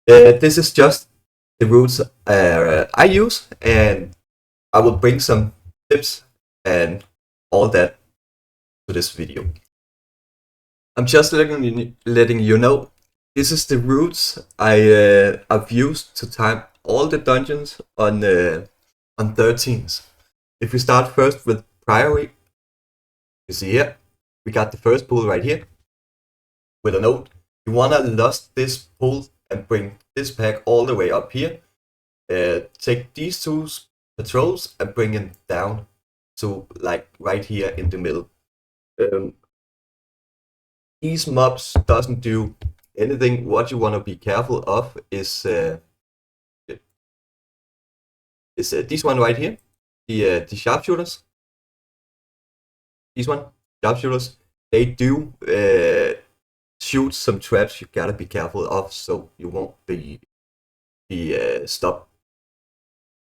This is just the routes I use, and I will bring some tips and all that to this video. I'm just letting you know this is the routes I've used to time all the dungeons on 13s. If we start first with Priory, you see here we got the first pool right here with a note. You wanna lost this pool and bring this pack all the way up here. Take these two patrols and bring them down to like right here in the middle. These mobs doesn't do anything. What you want to be careful of is this one right here, the sharpshooters. These one sharpshooters, they do shoot some traps you gotta be careful of, so you won't be stopped.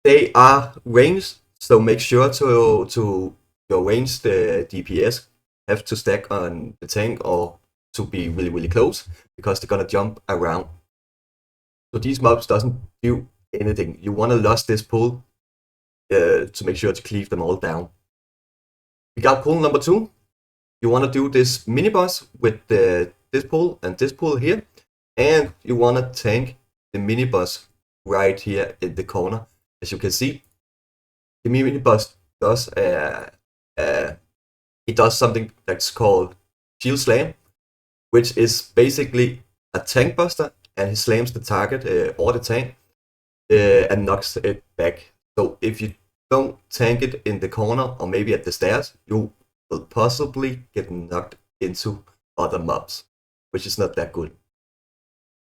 They are ranged, so make sure to your ranged DPS have to stack on the tank or to be really close, because they're gonna jump around. So these mobs doesn't do anything. You wanna lose this pool to make sure to cleave them all down. We got pool number 2. You wanna do this mini boss with this pool and this pool here, and you wanna tank the mini boss right here in the corner. As you can see, the mini boss does it does something that's called Shield Slam, which is basically a tank buster, and he slams the target or the tank and knocks it back. So if you don't tank it in the corner or maybe at the stairs, you will possibly get knocked into other mobs, which is not that good.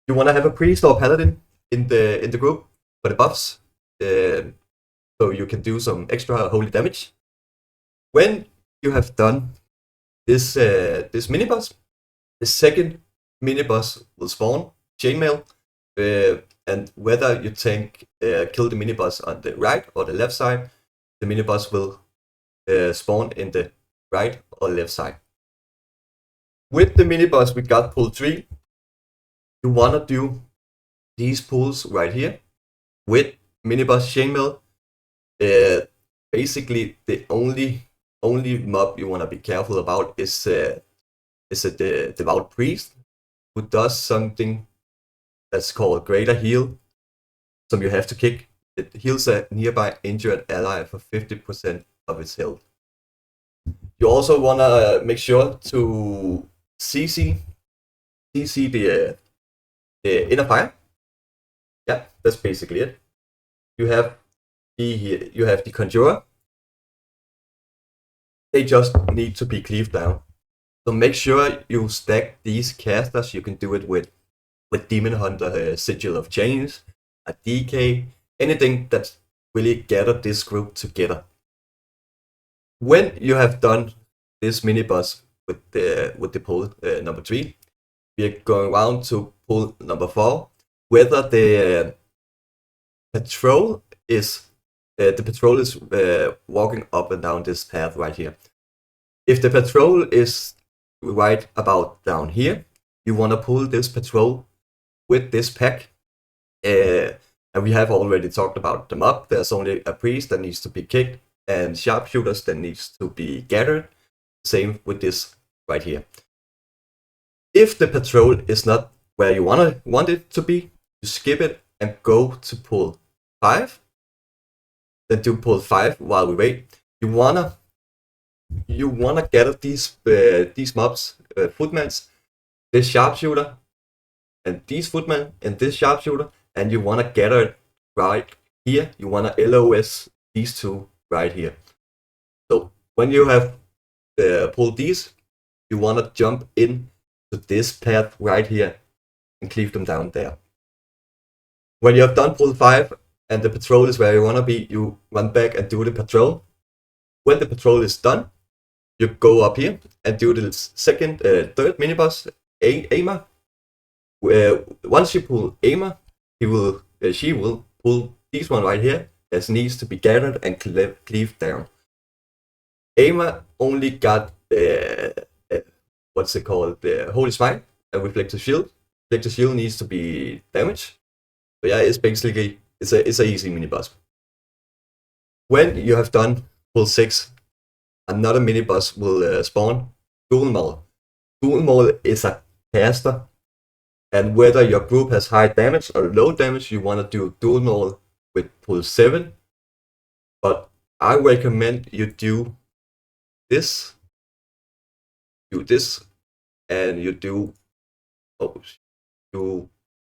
You want to have a priest or paladin in the group for the buffs, so you can do some extra holy damage. When you have done this mini boss, the second mini boss will spawn chainmail, and whether you kill the mini boss on the right or the left side, the mini boss will spawn in the right or left side. With the mini boss, we got pool 3. You wanna do these pools right here with mini boss chainmail. Basically, the only mob you wanna be careful about is the devout priest, who does something that's called greater heal. So you have to kick. It heals a nearby injured ally for 50% of its health. You also wanna make sure to CC the inner fire. Yeah, that's basically it. You have the conjurer. They just need to be cleaved down. So make sure you stack these casters. You can do it with Demon Hunter, Sigil of Chains, a DK, anything that really gather this group together. When you have done this mini boss with the pull number 3, we are going around to pull number 4. Whether the patrol is walking up and down this path right here. If the patrol is right about down here, you want to pull this patrol with this pack. And we have already talked about them up. There's only a priest that needs to be kicked and sharpshooters that needs to be gathered. Same with this right here. If the patrol is not where you want it to be, you skip it and go to pull 5. Then do pull 5 while we wait. You wanna gather these mobs, footmans, this sharpshooter, and these footmen and this sharpshooter, and you wanna gather it right here. You wanna LOS these two right here. So when you have pulled these, you wanna jump in to this path right here and cleave them down there. When you have done pull 5 and the patrol is where you wanna be, you run back and do the patrol. When the patrol is done, you go up here and do the third mini boss, Aimer. Once you pull Aimer, she will pull this one right here, as needs to be gathered and cleaved down. Aimer only got what's it called? The Holy Smite and Reflective Shield. Reflective Shield needs to be damaged, So yeah, it's basically it's a easy mini boss. When you have done pull 6, another mini boss will spawn. Dual Maul. Dual Maul is a caster, and whether your group has high damage or low damage, you want to do Dual Maul with pull 7. But I recommend you do this, and you do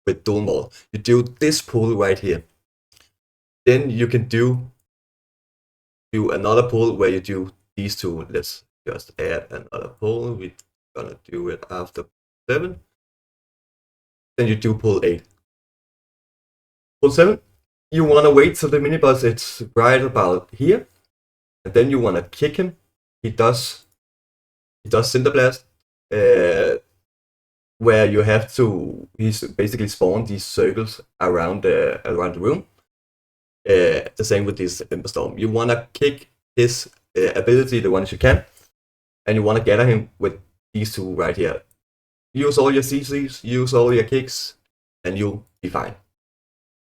with Dual Maul. You do this pull right here. Then you can do another pull where you do these two. Let's just add another pull. We're gonna do it after 7. Then you do pull 8. Pull 7, you wanna wait till the mini boss it's right about here, and then you wanna kick him. He does Cinderblast, where you have to basically spawn these circles around the room. The same with this Ember Storm. You wanna kick his ability the ones you can, and you wanna gather him with these two right here. Use all your CCs, use all your kicks, and you'll be fine.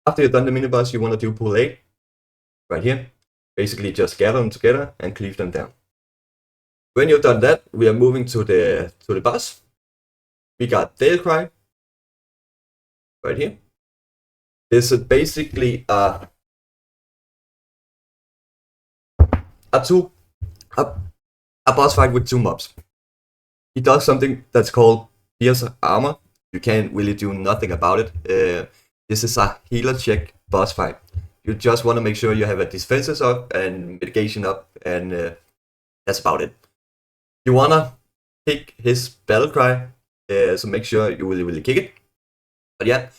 After you've done the mini boss, you wanna do pull 8 right here. Basically, just gather them together and cleave them down. When you've done that, we are moving to the boss. We got Darkflame right here. This is basically a boss fight with 2 mobs. He does something that's called Pierce Armor. You can't really do nothing about it. This is a healer check boss fight. You just want to make sure you have a defenses up and mitigation up, and that's about it. You want to kick his battle cry, so make sure you really kick it. But yeah,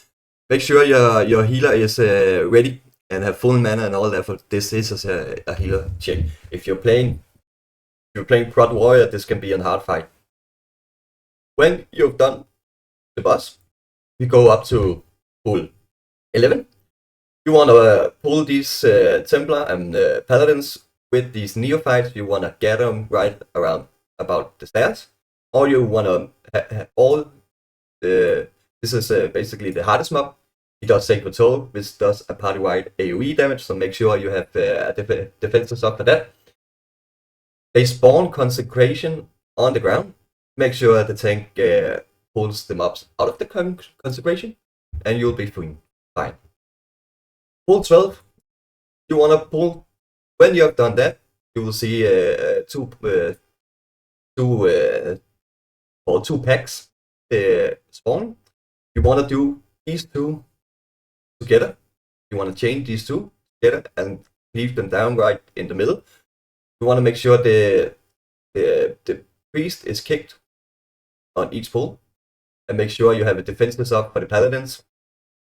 make sure your healer is ready and have full mana and all that. For this is a healer check. If you're playing Prod Warrior, this can be a hard fight. When you've done the boss, you go up to pull 11. You want to pull these Templar and Paladins with these Neophytes. You want to get them right around about the stairs, or you want to have all. This is basically the hardest mob. He does Sacred Soul, which does a party-wide AoE damage, so make sure you have defenses up for that. They spawn Consecration on the ground. Make sure the tank pulls the mobs out of the Consecration, and you'll be fine. Pull 12, you want to pull. When you have done that, you will see two packs spawn. You want to do these two together. You want to chain these two together and leave them down right in the middle. You want to make sure the priest is kicked on each pull, and make sure you have a defenseless up for the paladins.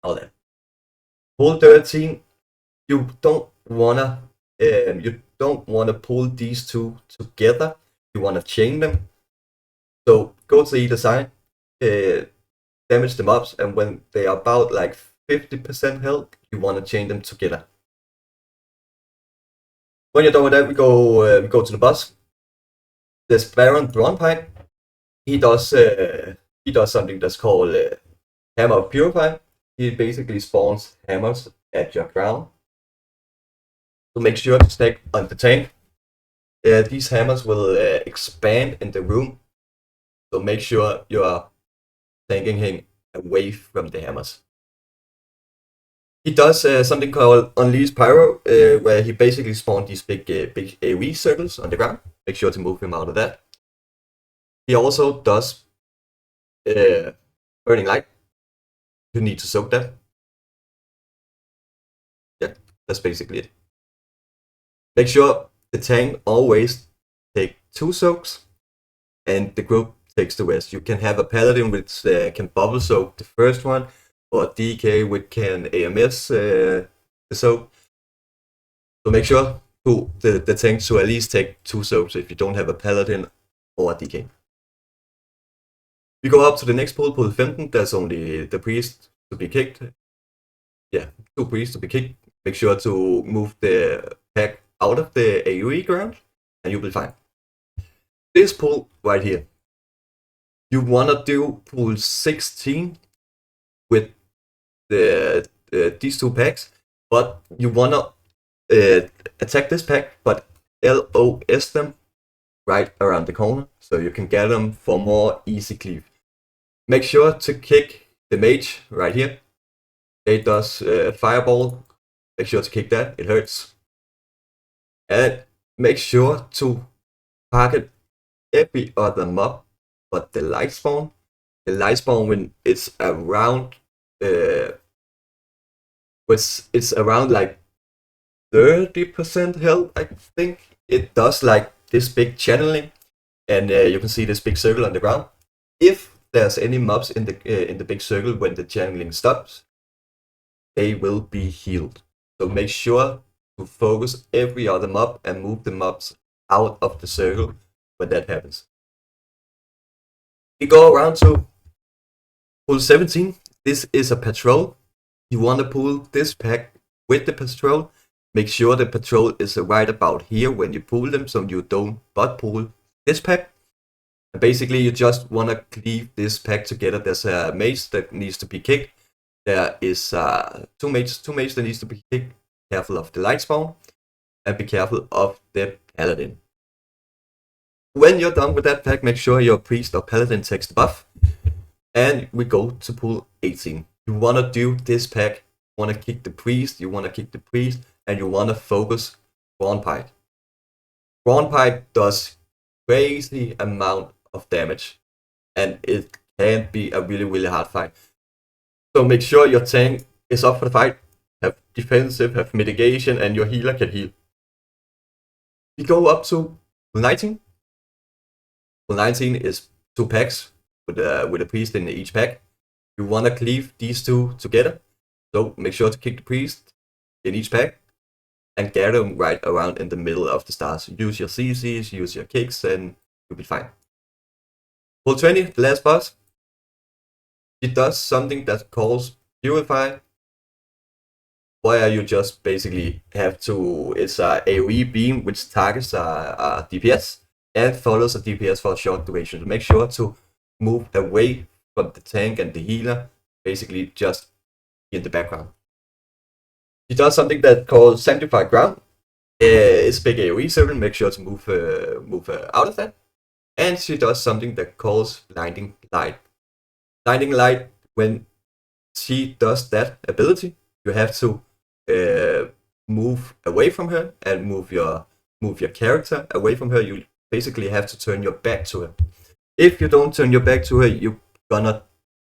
All that. Pull 13. You don't wanna pull these two together. You wanna chain them. So go to either side, damage the mobs, and when they are about like 50% health, you wanna chain them together. When you're done with that, we go to the boss. This Baron Thrawnpike, he does something that's called Hammer of Purify. He basically spawns hammers at your ground. So make sure to stack on the tank. These hammers will expand in the room. So make sure you are tanking him away from the hammers. He does something called Unleash Pyro, where he basically spawns these big AoE circles on the ground. Make sure to move him out of that. He also does Burning Light. You need to soak that. Yeah, that's basically it. Make sure the tank always take 2 soaks, and the group takes the rest. You can have a paladin which can bubble soak the first one, or a DK which can AMS the soak. So make sure the tank to at least take 2 soaks if you don't have a paladin or a DK. We go up to the next pull 15. There's only the priest to be kicked. Yeah, 2 priests to be kicked. Make sure to move the pack out of the AoE ground, and you'll be fine. This pull right here, you wanna do pull 16 with the these two packs, but you wanna attack this pack, but LOS them right around the corner, so you can get them for more easy cleave. Make sure to kick the mage right here. It does fireball. Make sure to kick that, it hurts. And make sure to target every other mob but the light spawn. The light spawn, when it's around it's around like 30% health, I think. It does like this big channeling, and you can see this big circle on the ground. If there's any mobs in the big circle when the channeling stops, they will be healed. So make sure to focus every other mob and move the mobs out of the circle when that happens. We go around to pull 17. This is a patrol. You want to pull this pack with the patrol. Make sure the patrol is right about here when you pull them, so you don't butt pull this pack. And basically, you just want to cleave this pack together. There's a mage that needs to be kicked. There is two mages that needs to be kicked. Careful of the light spawn, and be careful of the paladin. When you're done with that pack, make sure your priest or paladin takes the buff. And we go to pull 18. You want to do this pack. You want to kick the priest. And you want to focus Brawn Pipe. Brawn Pipe does crazy amount of damage, and it can be a really hard fight. So make sure your tank is up for the fight, have defensive, have mitigation, and your healer can heal. We go up to 19. 19 is 2 packs with a priest in each pack. You want to cleave these two together, so make sure to kick the priest in each pack and get them right around in the middle of the stars. Use your CCs, use your kicks, and you'll be fine. Pull 20, the last boss. It does something that calls Purify, where you just basically have to, it's a AoE beam which targets a DPS and follows a DPS for a short duration. Make sure to move away from the tank and the healer, basically just in the background. She does something that calls Sanctified Ground. It's big AoE circle, make sure to move out of that. And she does something that calls Blinding Light. Blinding Light, when she does that ability, you have to move away from her and move your character away from her. You basically have to turn your back to her. If you don't turn your back to her, you're gonna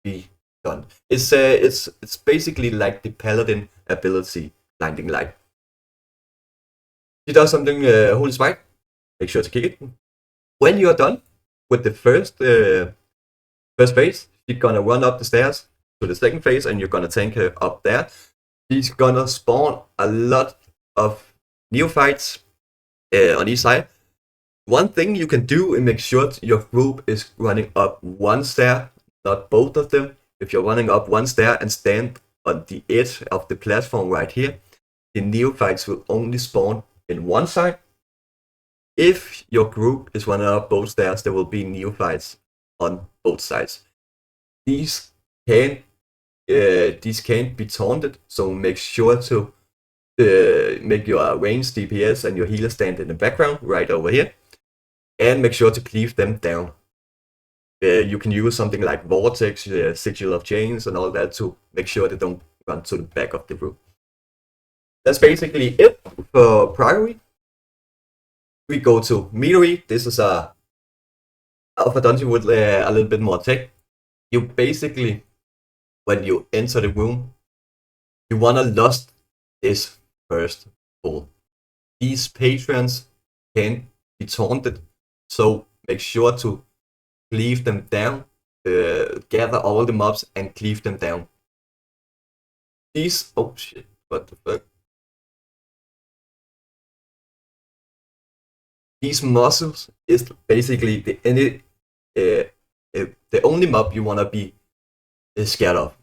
be done. It's basically like the paladin ability, Blinding Light. She does something Holy Spike. Make sure to kick it. When you are done with the first phase, she's gonna run up the stairs to the second phase, and you're gonna tank her up there. She's gonna spawn a lot of neophytes on each side. One thing you can do is make sure your group is running up one stair, not both of them. If you're running up one stair and stand on the edge of the platform right here, the neophytes will only spawn in one side. If your group is running up both stairs, there will be neophytes on both sides. These can't be taunted, so make sure to make your ranged DPS and your healer stand in the background right over here, and make sure to cleave them down. You can use something like Vortex, Sigil of Chains, and all that to make sure they don't run to the back of the room. That's basically it for Priory. We go to Mythic. This is a alpha dungeon with a little bit more tech. You basically, when you enter the room, you wanna lust this first pull. These patrons can be taunted, so make sure to cleave them down, gather all the mobs and cleave them down. These, oh shit, what the fuck? These muscles is basically the only mob you wanna be scared of.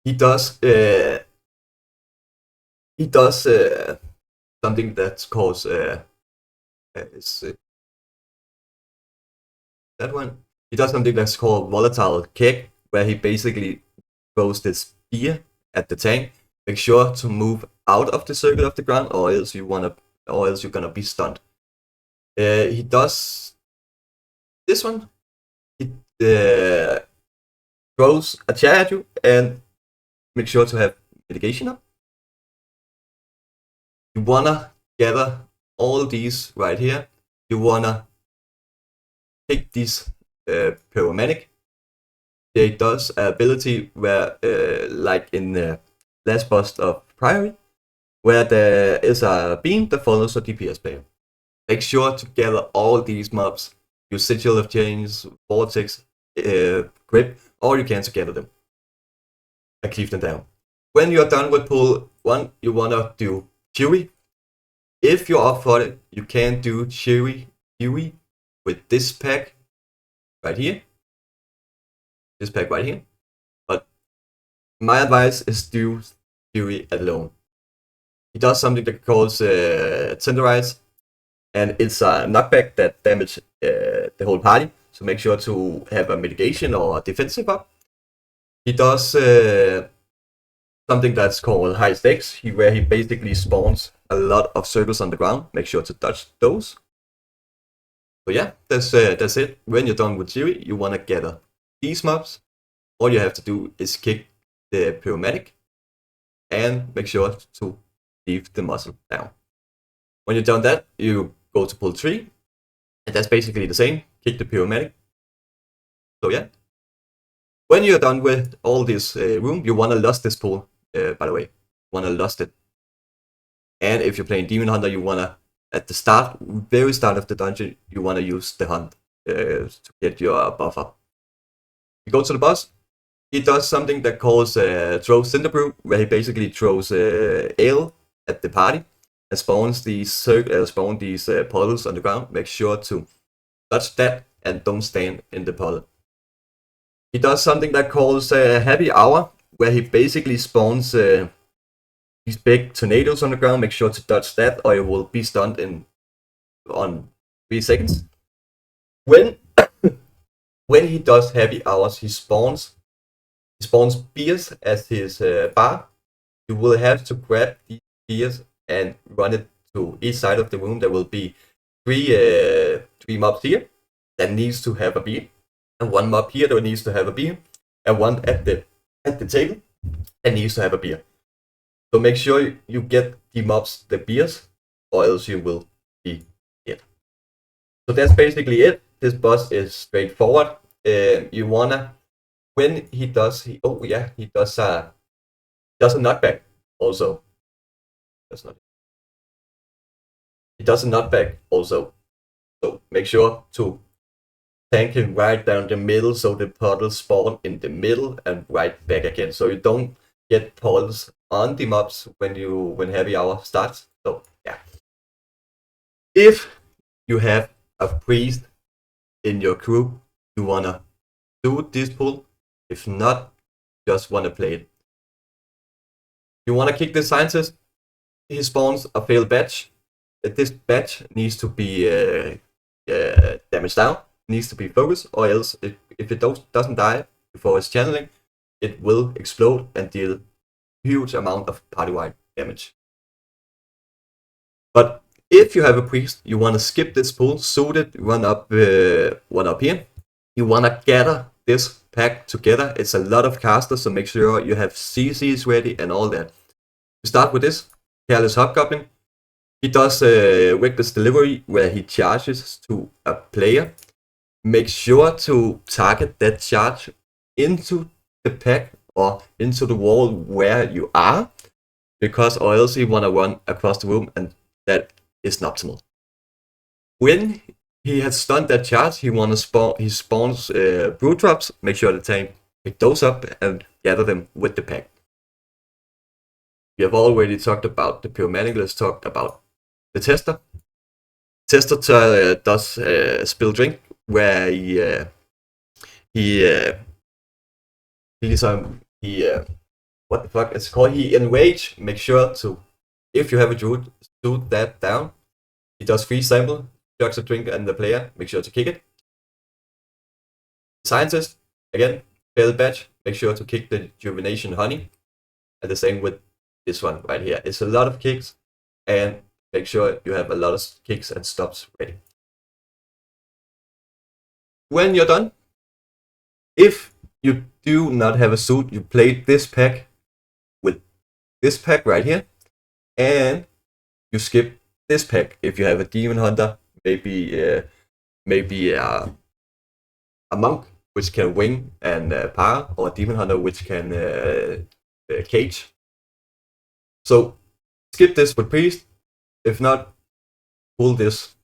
He does something that's called that one. He does something that's called Volatile Kick, where he basically throws this spear at the tank, make sure to move out of the circle of the ground, or else you're gonna be stunned. He does this one. He throws a chair at you, and make sure to have mitigation up. You wanna gather all these right here. You wanna take these pyromantic. It does an ability where, like in the last boss of Priory, where there is a beam that follows a DPS player. Make sure to gather all these mobs. Use Sigil of Change, Vortex, Grip, all you can to gather them. And keep them down. When you're done with pull 1, you wanna do Fury. If you're up for it, you can do Fury with this pack right here. This pack right here. But my advice is do Fury alone. He does something that calls Cinderbrew, and it's a knockback that damages the whole party. So make sure to have a mitigation or a defensive up. He does something that's called high stakes, where he basically spawns a lot of circles on the ground. Make sure to dodge those. So yeah, that's it. When you're done with Fury, you want to gather these mobs. All you have to do is kick the pyromantic and make sure to leave the muzzle down. When you're done that, you go to pull 3, and that's basically the same. Kick the pyromantic. So yeah. When you're done with all this room, you want to lust this pull, by the way. You want to lust it. And if you're playing Demon Hunter, you want to, at the very start of the dungeon, you want to use the hunt to get your buffer. You go to the boss. He does something that calls throw Cinderbrew, where he basically throws ale at the party and spawns these puddles on the ground. Make sure to touch that and don't stand in the puddle. He does something that calls Happy Hour, where he basically spawns these big tornadoes on the ground. Make sure to dodge that, or you will be stunned on 3 seconds. When he does Happy Hours, he spawns beers as his bar. You will have to grab these beers and run it to each side of the room. There will be three mobs here that needs to have a beer, and 1 mob here that needs to have a beer, and 1 at the table that needs to have a beer. So make sure you get the mobs the beers, or else you will be dead. So that's basically it. This boss is straightforward. You wanna, when he does a knockback also. That's not it. He does a knockback also. So make sure to tank him right down the middle, so the puddles spawn in the middle and right back again. So you don't get puddles on the mobs when Happy Hour starts. So yeah. If you have a priest in your crew, you wanna do this pull. If not, just wanna play it. You wanna kick the scientist. He spawns a failed batch. This batch needs to be damaged down. Needs to be focused, or else if it doesn't die before it's channeling, it will explode and deal huge amount of party-wide damage. But if you have a priest, you want to skip this pull, suit it, one up here. You want to gather this pack together. It's a lot of casters, so make sure you have CCs ready and all that. You start with this Careless Hobgoblin. He does Reckless Delivery, where he charges to a player. Make sure to target that charge into the pack or into the wall where you are, because or else you want to run across the room, and that is not optimal. When he has stunned that charge, he spawns brew drops. Make sure the tank pick those up and gather them with the pack. We have already talked about the pyromantic. Let's talk about the tester. Tester does spill drink, where he what the fuck it's called? He enrage. Make sure to, if you have a druid, shoot that down. He does free sample, chucks a drink and the player. Make sure to kick it. Scientist again, failed batch. Make sure to kick the Juvenation Honey And the same with this one right here. It's a lot of kicks, and make sure you have a lot of kicks and stops ready. When you're done, if you do not have a suit, you play this pack with this pack right here, and you skip this pack. If you have a demon hunter, maybe a monk which can wing and power, or a demon hunter which can cage. So skip this with priest. If not, pull this.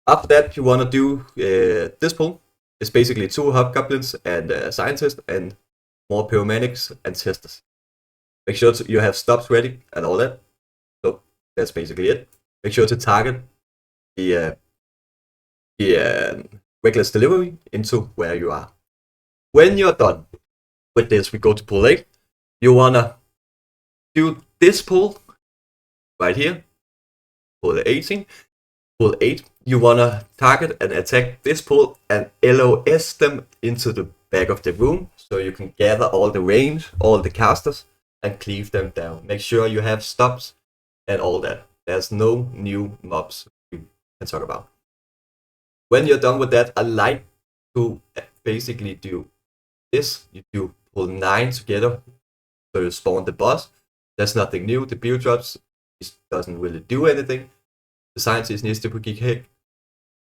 After that, you want to do this pull. It's basically 2 hobgoblins and a scientist and more pyromanics and testers. Make sure you have stops ready and all that. So that's basically it. Make sure to target the reckless delivery into where you are. When you're done with this, we go to pull 8. You want to do this pull right here. Pull 18. Pull 8. You want to target and attack this pull and LOS them into the back of the room so you can gather all the range, all the casters, and cleave them down. Make sure you have stops and all that. There's no new mobs you can talk about. When you're done with that, I like to basically do this. You do pull 9 together so you spawn the boss. There's nothing new. The build drops doesn't really do anything. The scientist needs to be kicked,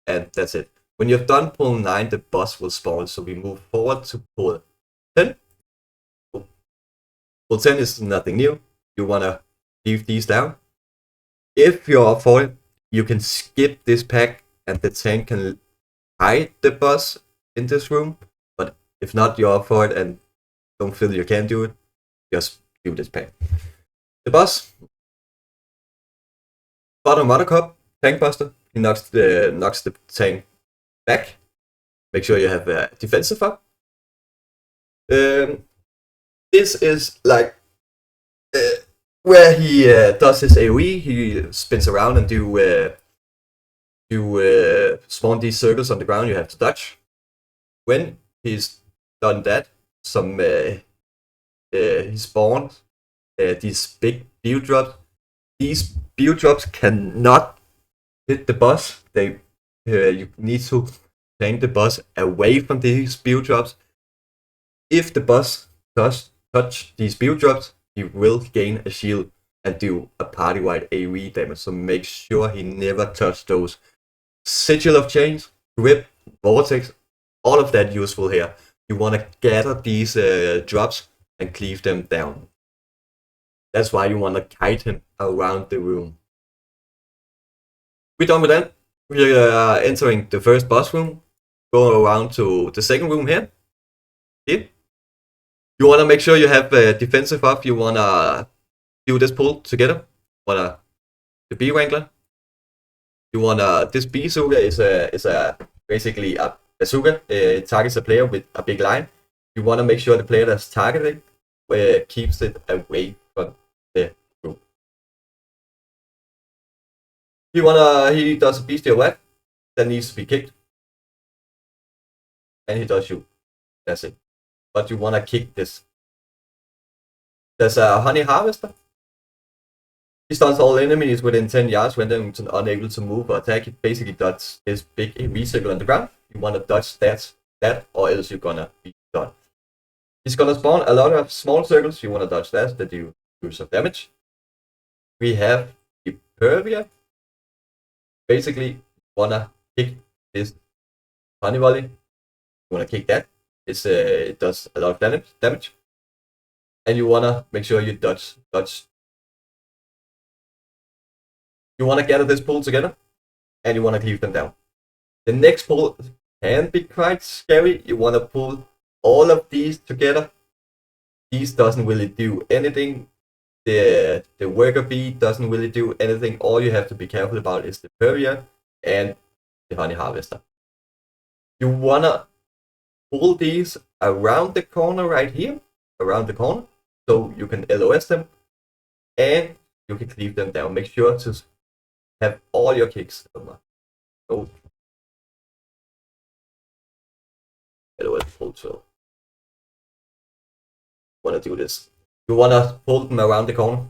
and that's it. When you've done pull 9, the boss will spawn, so we move forward to pull 10. Pull 10 is nothing new. You want to leave these down. If you're up for it, you can skip this pack, and the tank can hide the boss in this room. But if not, you're up for it and don't feel you can do it, just do this pack. The boss, bottom Mother Cup, tank buster. He knocks the tank back. Make sure you have a defensive up. This is like where he does his AoE. He spins around and do spawn these circles on the ground. You have to dodge. When he's done that, he spawns these big build drops. These build drops cannot hit the boss. You need to tank the boss away from these build drops. If the boss does touch these build drops, he will gain a shield and do a party-wide AoE damage. So make sure he never touches those. Sigil of Change, Grip, Vortex, all of that useful here. You want to gather these drops and cleave them down. That's why you want to kite him around the room. We're done with that. We are entering the first boss room. Go around to the second room here. Here. You want to make sure you have defensive up. You want to do this pull together. The bee wrangler. You want this bee bazooka is basically a bazooka. It targets a player with a big line. You want to make sure the player that's targeting keeps it away from the room. He does a bestial whack that needs to be kicked, and he does shoot. That's it. But you want to kick this. There's a honey harvester. He stuns all enemies within 10 yards when they're unable to move or attack. It basically does this big AoE circle on the ground. You want to dodge that, or else you're gonna be done. He's gonna spawn a lot of small circles. You want to dodge that do some damage. We have the Priory. Basically, you wanna kick this honey volley. You wanna kick that. It does a lot of damage. And you wanna make sure you dodge. You wanna gather this pull together, and you wanna cleave them down. The next pull can be quite scary. You wanna pull all of these together. These doesn't really do anything. The worker bee doesn't really do anything. All you have to be careful about is the Priory and the honey harvester. You wanna pull these around the corner right here, so you can LOS them and you can cleave them down. Make sure to have all your kicks. So LOS pull 12. Want to do this. You wanna pull them around the corner.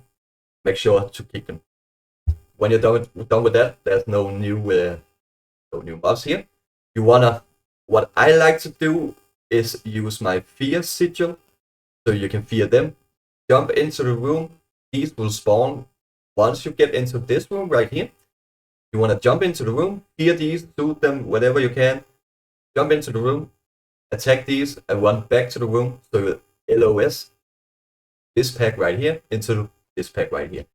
Make sure to keep them. When you're done with that, there's no new mobs here. You wanna. What I like to do is use my fear sigil, so you can fear them. Jump into the room. These will spawn once you get into this room right here. You wanna jump into the room, fear these, shoot them whenever you can. Jump into the room, attack these, and run back to the room. So you LOS this pack right here into this pack right here.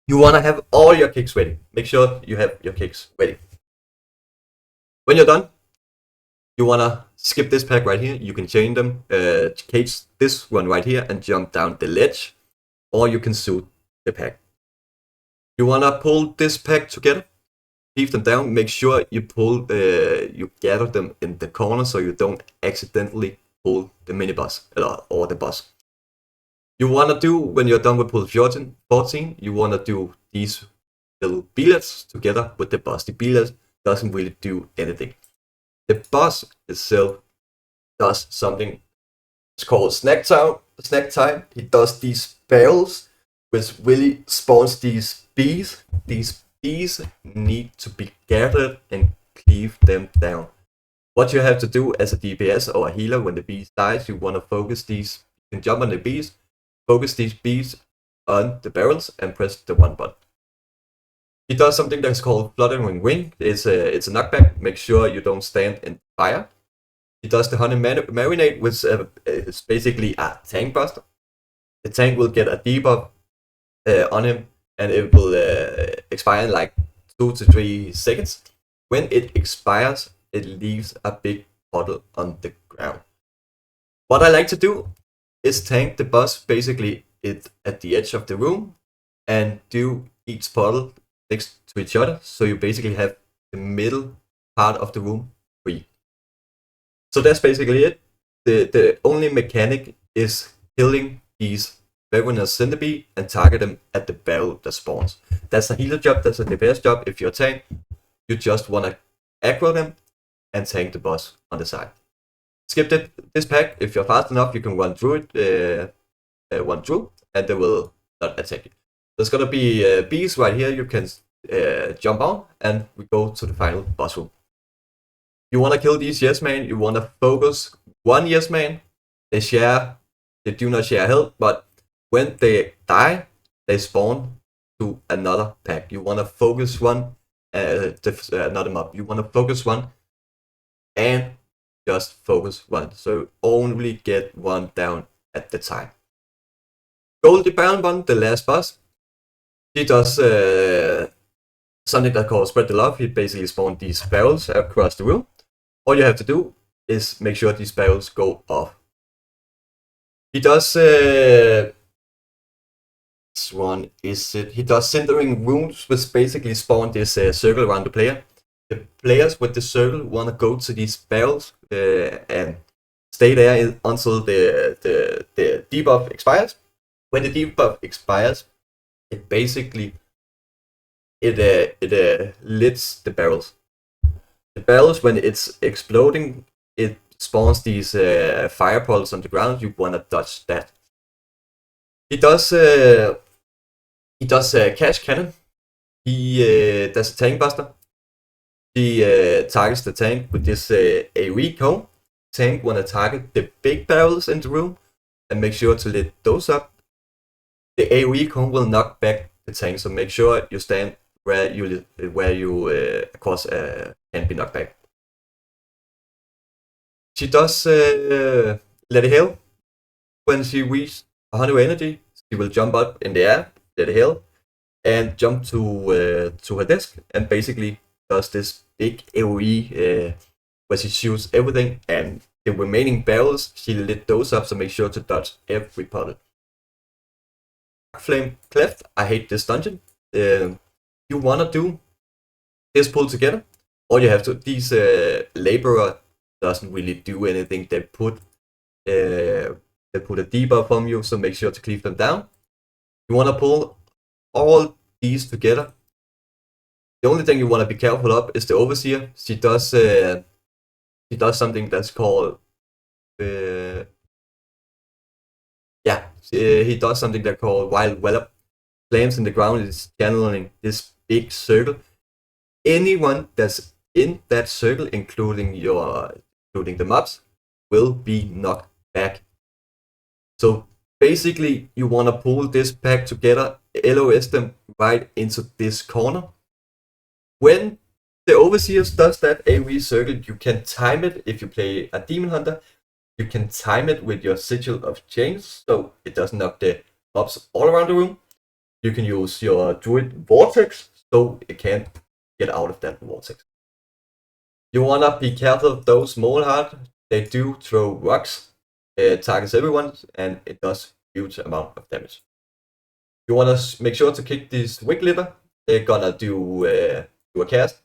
You want to have all your kicks ready. Make sure you have your kicks ready. When you're done, you want to skip this pack right here. You can chain them, cage this one right here and jump down the ledge. Or you can shoot the pack. You want to pull this pack together. Leave them down. Make sure you pull, you gather them in the corner so you don't accidentally pull the mini boss or the boss. You want to do, when you're done with pull 14, you want to do these little billets together with the boss. The billet doesn't really do anything. The boss itself does something. It's called snack time. He does these spells, which really spawns these bees. These bees need to be gathered and cleave them down. What you have to do as a DPS or a healer when the bees dies, you want to focus these. You can jump on the bees. Focus these bees on the barrels and press the 1 button. He does something that's called Fluttering Wing. It's a knockback. Make sure you don't stand in fire. He does the Honey Marinade, which is basically a tank buster. The tank will get a debuff on him, and it will expire in like 2 to 3 seconds. When it expires, it leaves a big puddle on the ground. What I like to do is tank the boss basically at the edge of the room and do each puddle next to each other, so you basically have the middle part of the room free. So that's basically it. The only mechanic is killing these venomous centipede and target them at the barrel that spawns. That's a healer job, that's a DPS job. If you're a tank, you just want to aggro them and tank the boss on the side. Skip this pack. If you're fast enough, you can run through it, and they will not attack you. There's gonna be bees right here. You can jump on, and we go to the final boss room. You wanna kill these yes men. You wanna focus one yes man. They do not share health, but when they die, they spawn to another pack. You wanna focus one, another mob. You wanna focus one, and just focus one, so only get one down at the time. Goldie Baron one, the last boss. He does something that calls Spread the Love. He basically spawns these barrels across the room. All you have to do is make sure these barrels go off. He does this one is it. He does Cindering Wounds, which basically spawn this circle around the player. The players with the circle want to go to these barrels and stay there until the debuff expires. When the debuff expires, it basically lits the barrels. The barrels, when it's exploding, it spawns these fire poles on the ground. You want to dodge that. He does Cash Cannon. He does a Tank Buster. He targets the tank with this AoE cone. Tank want to target the big barrels in the room and make sure to lit those up. The AoE cone will knock back the tank, so make sure you stand where you of course can be knocked back. She does Let It Hail. When she reaches 100 energy, she will jump up in the air, Let It Hail, and jump to her desk and basically does this big AoE where she shoots everything, and the remaining barrels she lit those up, so make sure to dodge every puddle. Darkflame Cleft. I hate this dungeon. You wanna do this pull together. All you have to, these laborer doesn't really do anything. They put a debuff on you, so make sure to cleave them down. You wanna pull all these together. The only thing you want to be careful of is the Overseer. She does something that's called he does something they call Wild Wallop. Flames in the ground is channeling this big circle. Anyone that's in that circle, including the mobs, will be knocked back. So basically, you want to pull this pack together, LOS them right into this corner. When the Overseers does that AoE circle, you can time it if you play a Demon Hunter. You can time it with your Sigil of Change, so it doesn't knock the mobs all around the room. You can use your Druid Vortex, so it can't get out of that Vortex. You want to be careful of those Moleheart. They do throw rocks. It targets everyone, and it does huge amount of damage. You want to make sure to kick this Wicklitter. They're gonna do a cast.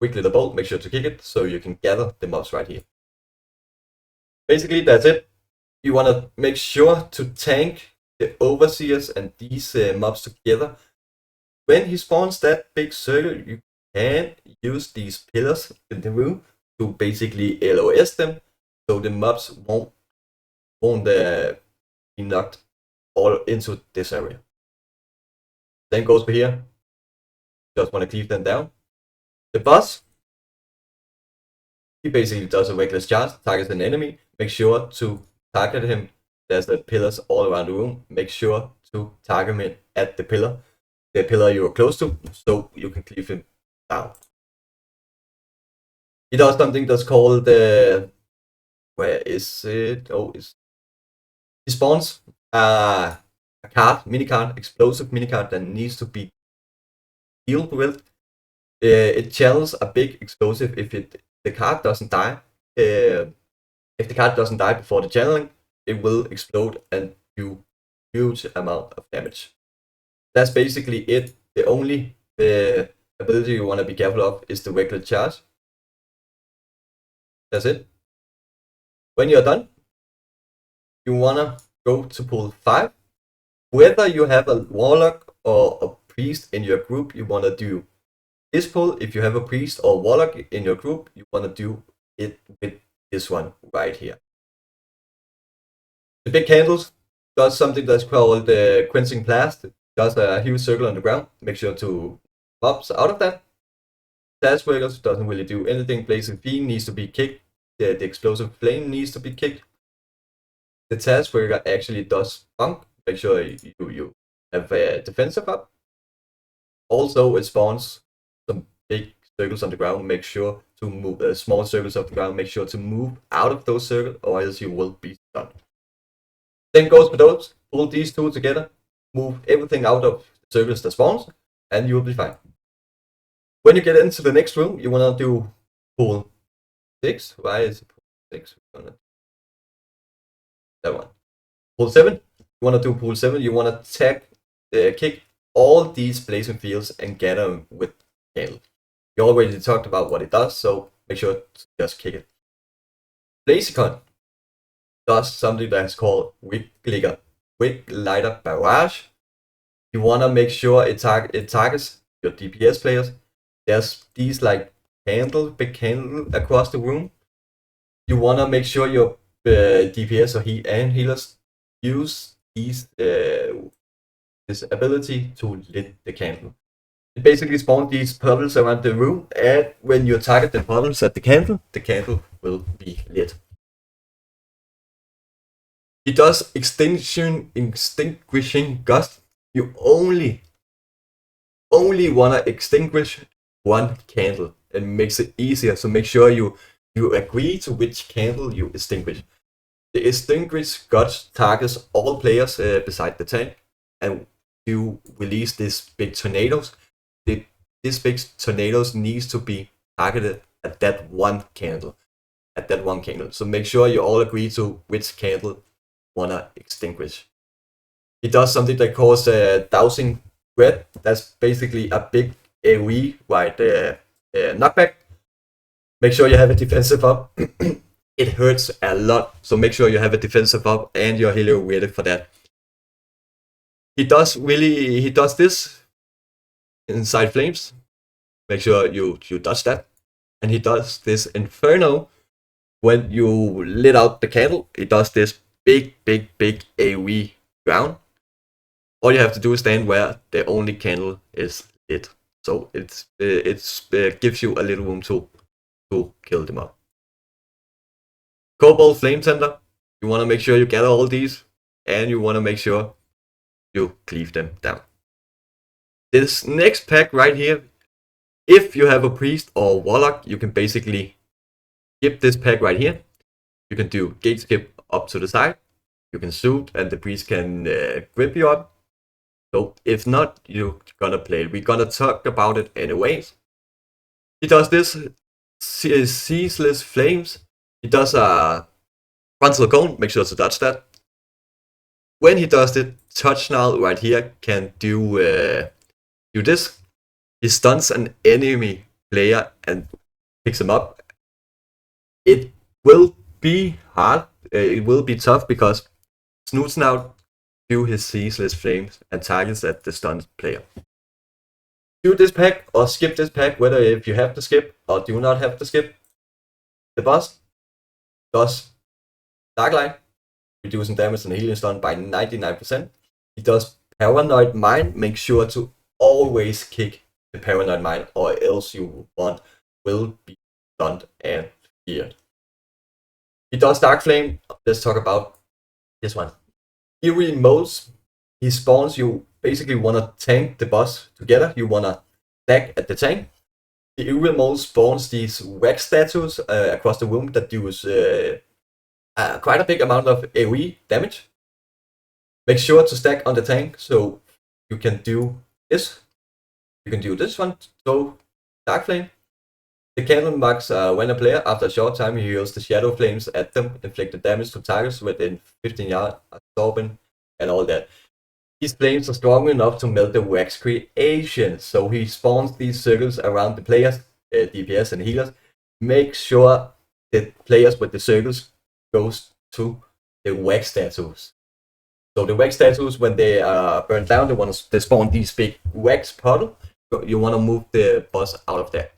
Wicklitter Bolt, make sure to kick it, so you can gather the mobs right here. Basically, that's it. You want to make sure to tank the Overseers and these mobs together. When he spawns that big circle, you can use these pillars in the room to basically LOS them, so the mobs won't be knocked all into this area. Then goes for here. Just want to cleave them down. The boss, he basically does a reckless charge, targets an enemy. Make sure to target him. There's the pillars all around the room. Make sure to target him at the pillar you're close to, so you can cleave him down. He does something that's called where is it? He spawns a mini card, explosive mini card that needs to be healed with. It channels a big explosive if the card doesn't die. If the card doesn't die before the channeling, it will explode and do huge amount of damage. That's basically it. The only ability you want to be careful of is the regular charge. That's it. When you're done, you want to go to pool 5. Whether you have a warlock or a priest in your group, you want to do this pull. If you have a priest or warlock in your group, you want to do it with this one right here. The big candles does something that's called Quenching Blast. It does a huge circle on the ground. Make sure to mobs out of that. Task Breakers doesn't really do anything. Blazing Fiend needs to be kicked. The explosive flame needs to be kicked. The Task Breaker actually does bunk. Make sure you have a defensive up. Also, it spawns some big circles on the ground. Make sure to move small circles of the ground. Make sure to move out of those circles, or else you will be stunned. Same goes for those. Pull these two together. Move everything out of the circles that spawns, and you will be fine. When you get into the next room, you want to do pool 6. Why is it pool 6? That one. Pool 7. You want to do pool 7. You want to kick all these blazing fields and get them with candle. We already talked about what it does, so make sure to just kick it. Blazicon does something that's called Wiglighter Barrage. You want to make sure it targets your DPS players. There's these like big candle across the room. You want to make sure your DPS or healers use this ability to lit the candle. It basically spawns these puddles around the room, and when you target the puddles at the candle will be lit. He does extinguishing gust. You only want to extinguish one candle. It makes it easier, so make sure you agree to which candle you extinguish. The extinguish gust targets all players beside the tank, and you release these big tornadoes. These big tornadoes needs to be targeted at that one candle. So make sure you all agree to which candle you wanna extinguish. He does something that calls dousing red. That's basically a big AoE knockback. Make sure you have a defensive up. It hurts a lot, so make sure you have a defensive up and your healer ready for that. He does this inside flames. Make sure you dodge that. And he does this inferno when you lit out the candle. He does this big AoE ground. All you have to do is stand where the only candle is lit. So it gives you a little room to kill them up. Cobalt Flame Tender. You want to make sure you gather all these, and you want to make sure you cleave them down. This next pack right here, if you have a priest or warlock, you can basically skip this pack right here. You can do gate skip up to the side. You can shoot, and the priest can grip you up. So if not, you're gonna play it. We're gonna talk about it anyways. He does this ceaseless flames. He does a frontal cone. Make sure to dodge that. When he does it, touch now right here can do this. He stuns an enemy player and picks him up. It will be hard. It will be tough because Snoots now do his ceaseless flames and targets at the stunned player. Do this pack or skip this pack, whether if you have to skip or do not have to skip. The boss does Dark Light, reducing damage and healing stun by 99%. He does Paranoid Mind. Make sure to always kick the Paranoid Mind, or else you will be stunned and feared. He does Dark Flame. Let's talk about this one. Priory modes. He spawns. You basically want to tank the boss together. You want to stack at the tank. The Priory mode spawns these wax statues across the room that use quite a big amount of AoE damage. Make sure to stack on the tank so you can do this. You can do this one. So Dark Flame. The candle marks when a player, after a short time, he heals the shadow flames at them, inflicted damage to targets within 15 yards, absorbing, and all that. These flames are strong enough to melt the wax creation, so he spawns these circles around the players, DPS and healers. Make sure the players with the circles goes to the wax statues. So the wax statues, when they are burned down, they spawn these big wax puddle. So you want to move the boss out of there.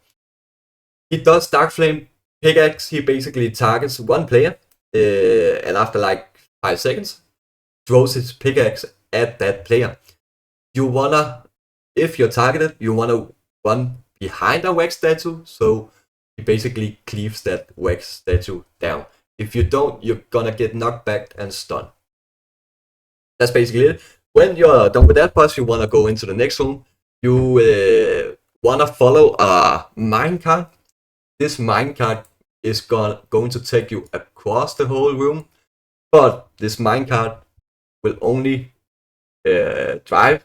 He does Dark Flame Pickaxe. He basically targets one player, and after like 5 seconds, throws his pickaxe at that player. You wanna, if you're targeted, you wanna run behind a wax statue, so he basically cleaves that wax statue down. If you don't, you're gonna get knocked back and stunned. That's basically it. When you're done with that boss, you wanna go into the next room. You wanna follow a minecart. This minecart is going to take you across the whole room, but this minecart will only drive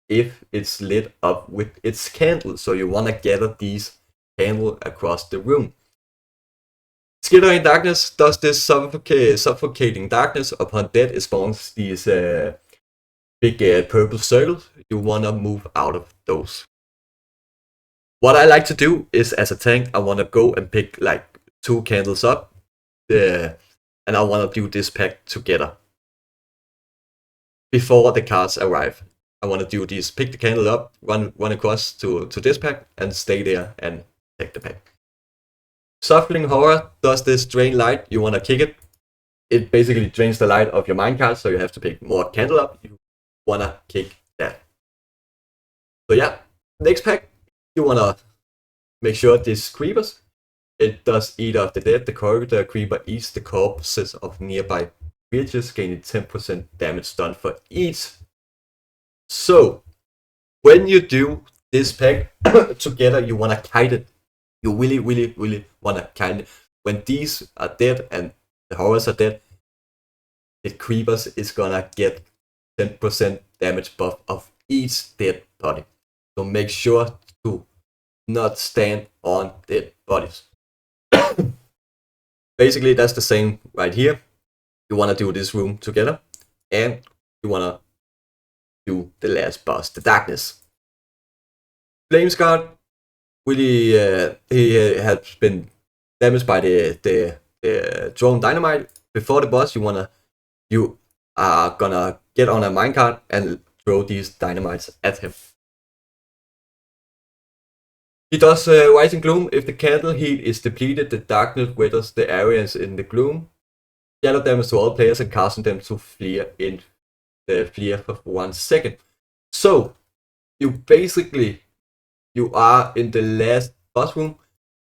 if it's lit up with its candle. So you want to gather these candles across the room. Skittering Darkness does this suffocating darkness. Upon death, it spawns these big purple circles. You want to move out of those. What I like to do is, as a tank, I want to go and pick like 2 candles up, and I want to do this pack together. Before the cards arrive, I want to do this: pick the candle up, run across to this pack, and stay there and take the pack. Suffering Horror does this drain light. You want to kick it. It basically drains the light of your minecart, so you have to pick more candle up. You want to kick that. So yeah, next pack. You want to make sure this creepers. It does Eat of the Dead. The corridor creeper eats the corpses of nearby creatures, gaining 10% damage done for each. So, when you do this pack together, you want to kite it. You really want to kite it. When these are dead and the horrors are dead, the creepers is gonna get 10% damage buff of each dead body. So make sure to not stand on dead bodies. Basically, that's the same right here. You want to do this room together, and you want to do the last boss, the Darkness. Flamesguard, really, he has been damaged by the drone dynamite. Before the boss, you are gonna get on a minecart and throw these dynamites at him. He does Rising Gloom. If the candle heat is depleted, the darkness weathers the areas in the gloom. Shadow damage to all players and casting them to flee in flee for 1 second. So you basically you are in the last boss room,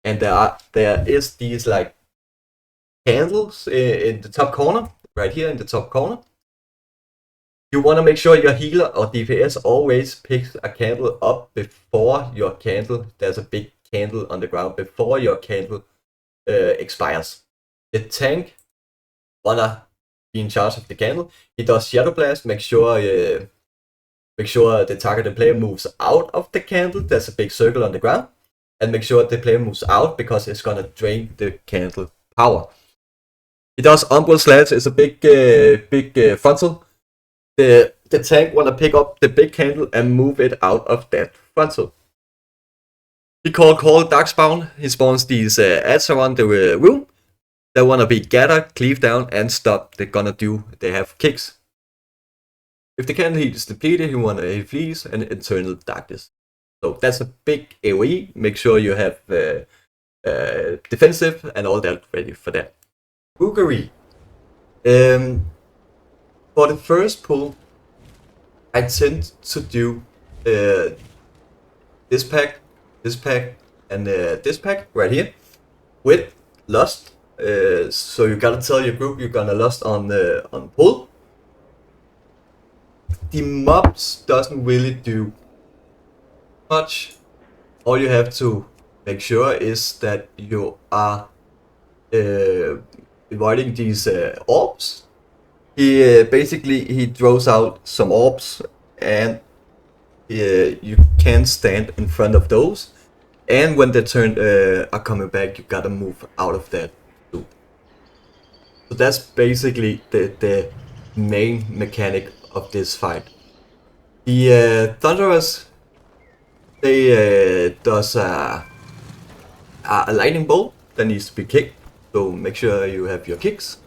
and there is these like candles in the top corner, right here in the top corner. You want to make sure your healer or DPS always picks a candle up before your candle. There's a big candle on the ground before your candle expires. The tank wanna be in charge of the candle. He does Shadow Blast, make sure the targeted player moves out of the candle. There's a big circle on the ground, and make sure the player moves out because it's gonna drain the candle power. He does Umbral Slash. It's a big frontal. The tank wanna pick up the big candle and move it out of that frontal. He call Darkspawn. He spawns these ads around the room. They wanna be gathered, cleave down, and stop. They have kicks. If the candle heat is depleted, he flees and Eternal Darkness. So that's a big AoE. Make sure you have defensive and all that ready for that. Rookery. For the first pull, I tend to do this pack, and this pack right here with Lust. So you gotta tell your group you're gonna Lust on pull. The mobs doesn't really do much. All you have to make sure is that you are avoiding these orbs. He throws out some orbs, and you can stand in front of those. And when the turn are coming back, you gotta move out of that too. So that's basically the main mechanic of this fight. The Thunderers, they does a lightning bolt that needs to be kicked, so make sure you have your kicks.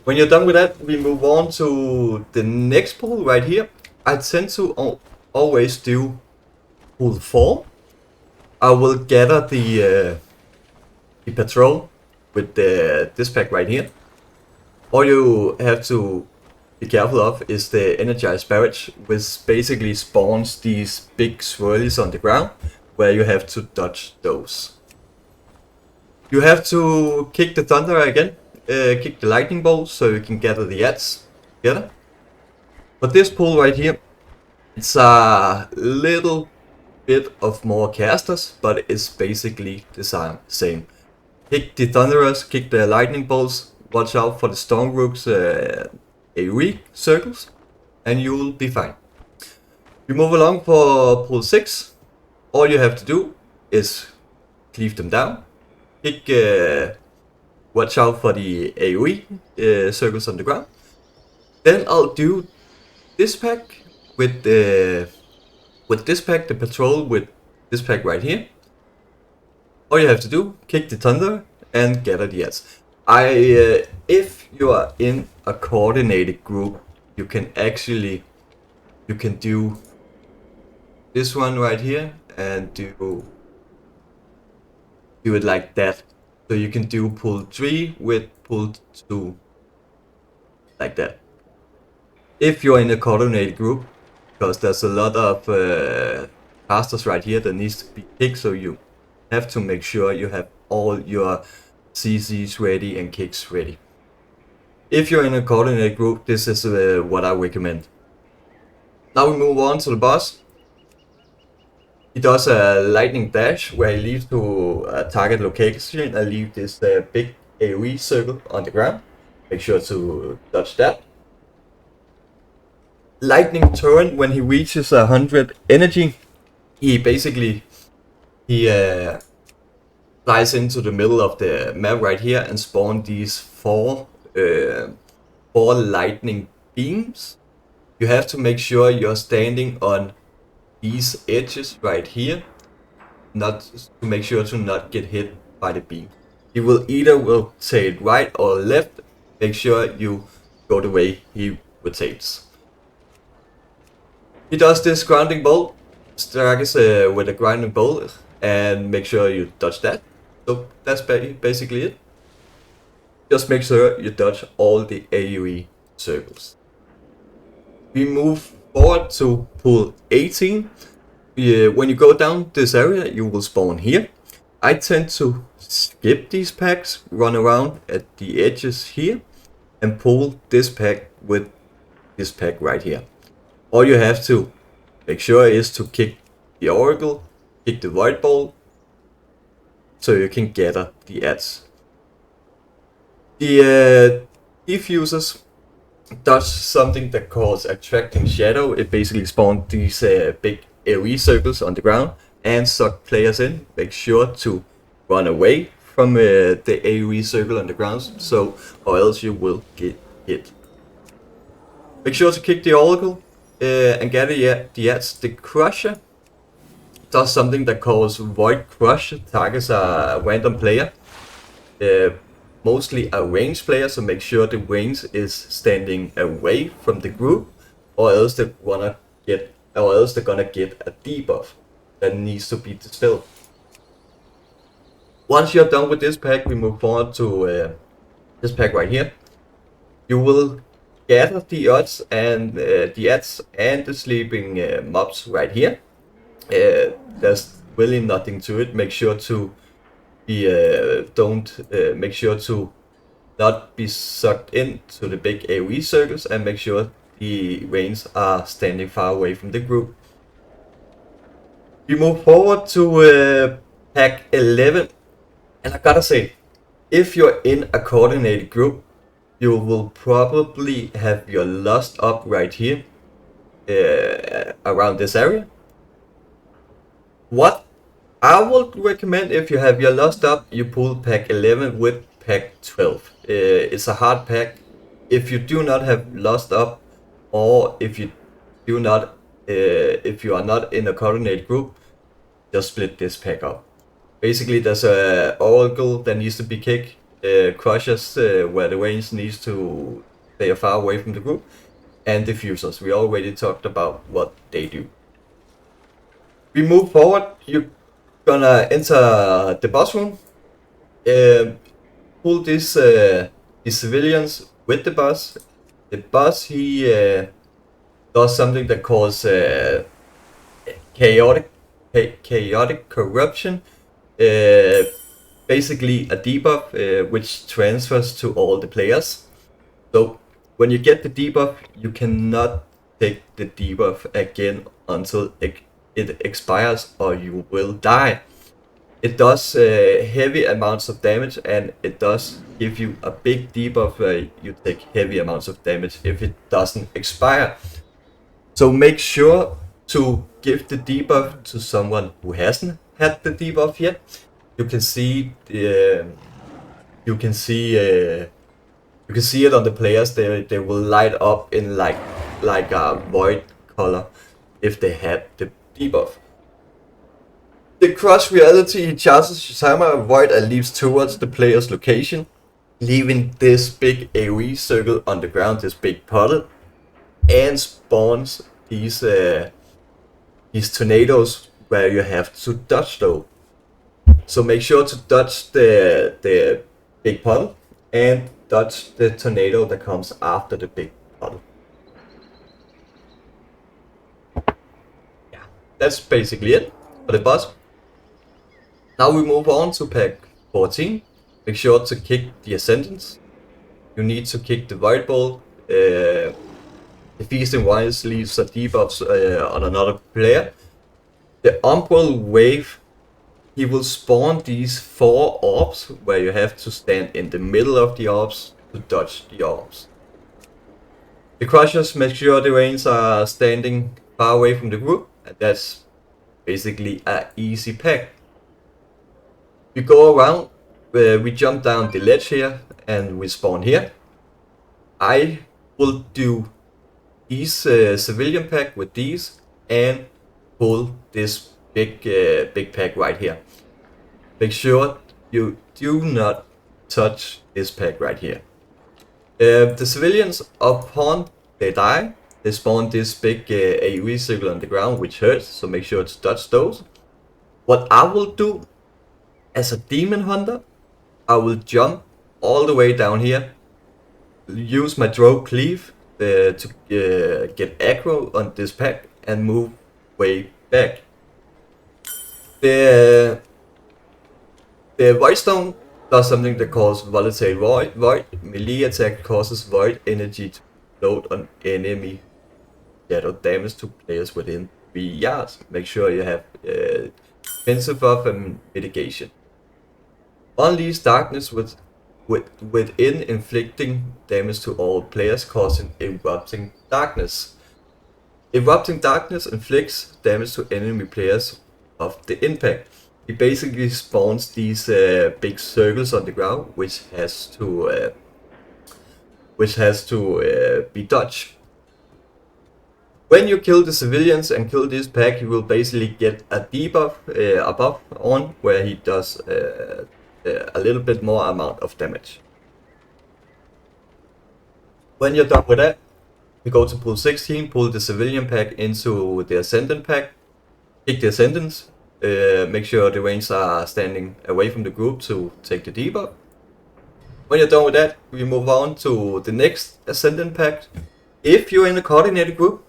When you're done with that, we move on to the next pull right here. I tend to always do pull 4. I will gather the patrol with this pack right here. All you have to be careful of is the energized barrage, which basically spawns these big swirlies on the ground, where you have to dodge those. You have to kick the thunder again, kick the lightning bolt, so you can gather the ads together. But this pull right here, it's a little bit of more casters, but it's basically the same. Kick the thunderers, kick the lightning bolts, watch out for the storm rooks AoE circles, and you'll be fine. You move along for pull 6. All you have to do is cleave them down, kick, watch out for the AoE circles on the ground. Then I'll do this pack with the patrol with this pack right here. All you have to do, kick the thunder and gather the ads. If you are in a coordinated group, you can do this one right here and do it like that. So you can do pull 3 with pull 2 like that. If you're in a coordinated group, because there's a lot of casters right here that needs to be kicked, so you have to make sure you have all your CCs ready and kicks ready. If you're in a coordinated group, this is what I recommend. Now we move on to the boss. He does a lightning dash where he leaves to a target location and leave this big AoE circle on the ground. Make sure to dodge that. Lightning turn, when he reaches 100 energy, he flies into the middle of the map right here and spawn these four lightning beams. You have to make sure you're standing on these edges right here, not to make sure to not get hit by the beam. He will either rotate right or left. Make sure you go the way he rotates. He does this grounding bolt, strikes with a grounding bolt, and make sure you dodge that. So that's basically it. Just make sure you dodge all the AoE circles. We move forward to pool 18. When you go down this area, you will spawn here. I tend to skip these packs, run around at the edges here, and pull this pack with this pack right here. All you have to make sure is to kick the Oracle, kick the Void Ball, so you can gather the ads. The diffusers does something that calls attracting shadow. It basically spawns these big AoE circles on the ground and suck players in. Make sure to run away from the AoE circle on the ground, or else you will get hit. Make sure to kick the Oracle and gather the ads. The Crusher does something that calls Void Crush. Targets a random player, mostly a ranged player, so make sure the range is standing away from the group, or else they're gonna get a debuff that needs to be dispelled. Once you're done with this pack, we move forward to this pack right here. You will gather the odds and the ads and the sleeping mobs right here. There's really nothing to it. Make sure to make sure to not be sucked into the big AoE circles, and make sure the range are standing far away from the group. We move forward to pack 11, and I gotta say, if you're in a coordinated group, you will probably have your Lust up right here around this area. What I would recommend, if you have your Lust up, you pull pack 11 with pack 12. It's a hard pack. If you do not have Lust up, or if you are not in a coordinated group, just split this pack up. Basically, there's a Oracle that needs to be kicked, Crushers where the range needs to stay far away from the group, and Diffusers. We already talked about what they do. We move forward. You're gonna enter the boss room. Pull these civilians with the boss. The boss, he does something that calls chaotic corruption. Basically a debuff which transfers to all the players. So when you get the debuff, you cannot take the debuff again until it expires, or you will die. It does heavy amounts of damage, and it does give you a big debuff where you take heavy amounts of damage if it doesn't expire. So make sure to give the debuff to someone who hasn't had the debuff yet. You can see it on the players. They will light up in like a void color if they had the debuff. The Cross Reality, he charges his hammer void and leaps towards the player's location, leaving this big AoE circle on the ground, this big puddle, and spawns these tornadoes where you have to dodge though. So make sure to dodge the big puddle and dodge the tornado that comes after the big puddle. Yeah, that's basically it for the boss. Now we move on to pack 14. Make sure to kick the Ascendants. You need to kick the Void Ball. The Feasting Wise leaves a debuff on another player. The Umbral Wave, he will spawn these 4 orbs where you have to stand in the middle of the orbs to dodge the orbs. The Crushers, make sure the range are standing far away from the group, and that's basically an easy pack. We go around, we jump down the ledge here, and we spawn here. I will do these civilian pack with these, and pull this big pack right here. Make sure you do not touch this pack right here. The civilians, upon they die, they spawn this big AoE circle on the ground, which hurts, so make sure to dodge those. What I will do as a demon hunter, I will jump all the way down here, use my Drow Cleave to get aggro on this pack and move way back. The Void Stone does something that calls Volatile Void. Melee attack causes void energy to float on enemy shadow damage to players within 3 yards. Make sure you have defensive buff and mitigation. Unleash darkness within inflicting damage to all players, causing erupting darkness. Erupting darkness inflicts damage to enemy players of the impact. He basically spawns these big circles on the ground, which has to be dodged. When you kill the civilians and kill this pack, you will basically get a debuff above on, where he does a little bit more amount of damage. When you're done with that, you go to pool 16, pull the civilian pack into the ascendant pack, kick the ascendants, make sure the range are standing away from the group to take the debuff. When you're done with that, we move on to the next ascendant pack. If you're in a coordinated group,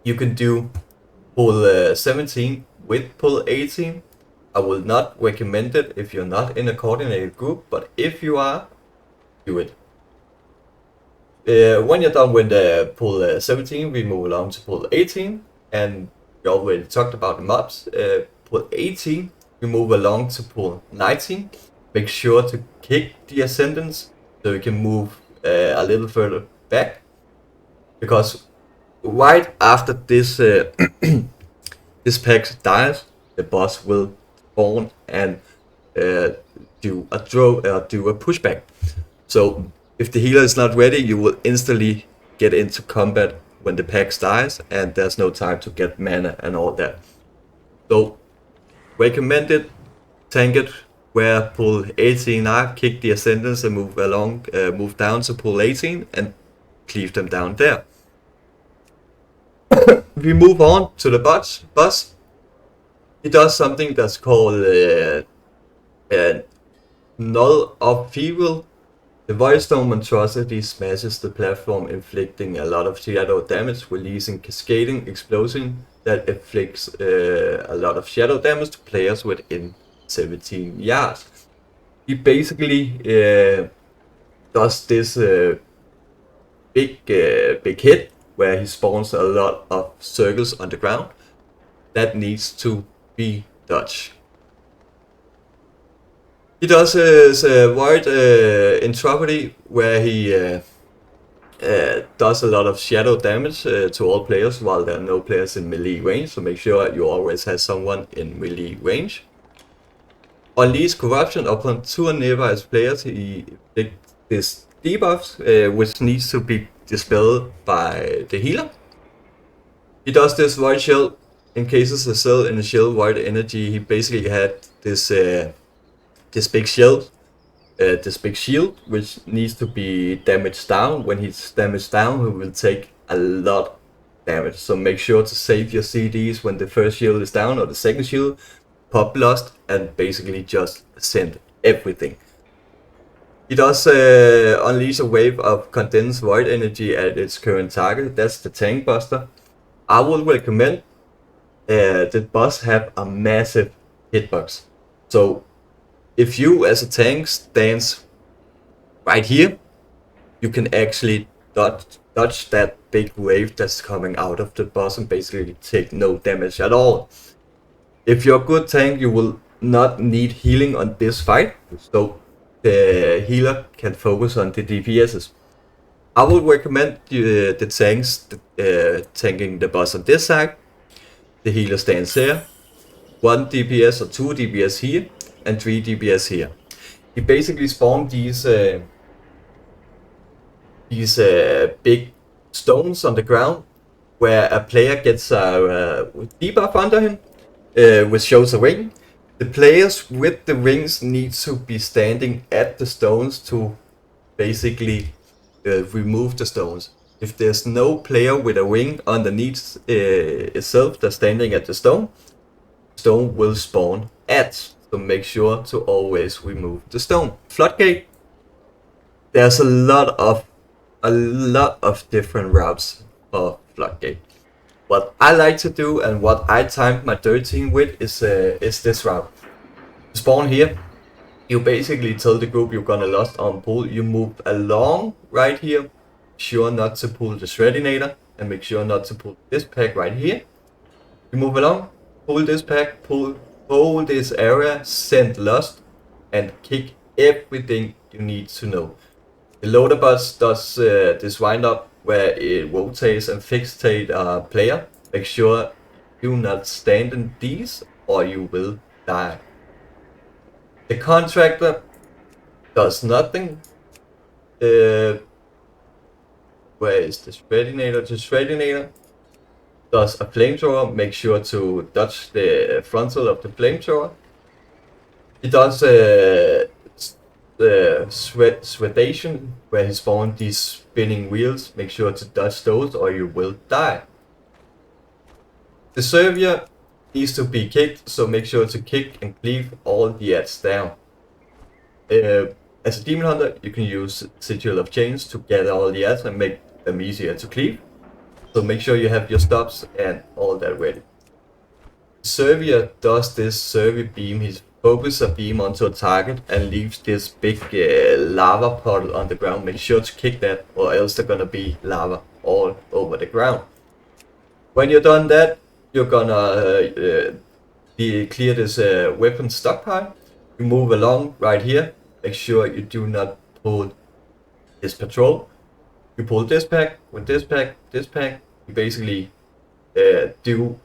you can do pull 17 with pull 18. I will not recommend it if you're not in a coordinated group, but if you are, do it. When you're done with pull 17, we move along to pull 18, and we already talked about the mobs. Pull 18, we move along to pull 19. Make sure to kick the ascendants so you can move a little further back, because right after this this pack dies, the boss will spawn and do a pushback. So if the healer is not ready, you will instantly get into combat when the pack dies, and there's no time to get mana and all that. So recommended, tank it where pull 18 are, kick the ascendants and move down to pull 18 and cleave them down there. We move on to the boss. He does something that's called Null of Evil. The Void Stone Monstrosity smashes the platform, inflicting a lot of shadow damage, releasing cascading explosion that inflicts a lot of shadow damage to players within 17 yards. He basically does this big hit where he spawns a lot of circles on the ground that needs to be dodged. He does his Void Entropy, where he does a lot of shadow damage to all players while there are no players in melee range, so make sure you always have someone in melee range. Unleash Corruption upon 2 nearby players. He inflicts this debuffs, which needs to be dispelled by the healer. He does this Void Shell. Encases a cell in a shell void energy. He basically had this big shield, which needs to be damaged down. When he's damaged down, he will take a lot of damage. So make sure to save your CDs when the first shield is down or the second shield. Pop Blast and basically just send everything. He does unleash a wave of condensed void energy at its current target. That's the Tank Buster. I would recommend the boss have a massive hitbox. So if you as a tank stands right here, you can actually dodge that big wave that's coming out of the boss and basically take no damage at all. If you're a good tank, you will not need healing on this fight, so the healer can focus on the DPSs. I would recommend the tanks tanking the boss on this side. The healer stands here, 1 DPS or 2 DPS here, and 3 DPS here. He basically spawned these big stones on the ground, where a player gets a debuff under him, which shows a ring. The players with the rings need to be standing at the stones to basically remove the stones. If there's no player with a ring underneath itself that's standing at the stone will spawn at. So make sure to always remove the stone. Floodgate. There's a lot of a lot of different routes for Floodgate. What I like to do and what I timed my 13 with is this route. Spawn here. You basically tell the group you're gonna lost on pull. You move along right here. Sure not to pull the Shreddinator and make sure not to pull this pack right here. You move along, pull this pack, pull whole this area, send lost, and kick everything you need to know. The loader bus does this wind up where it rotates and fixate a player. Make sure you do not stand in these or you will die. The contractor does nothing. Where is the Shreddinator? The Shreddinator does a flamethrower. Make sure to dodge the frontal of the flamethrower. He does sweatation, where he spawns these spinning wheels. Make sure to dodge those or you will die. The Servier needs to be kicked, so make sure to kick and cleave all the ads down. As a Demon Hunter, you can use Sigil of Chains to gather all the ads and make them easier to cleave. So make sure you have your stops and all that ready. The Servier does this Servier beam. He focuses a beam onto a target and leaves this big lava puddle on the ground. Make sure to kick that or else there's gonna be lava all over the ground. When you're done that, you're gonna clear this weapon stockpile. You move along right here. Make sure you do not pull this patrol. You pull this pack, with this pack, this pack. You basically do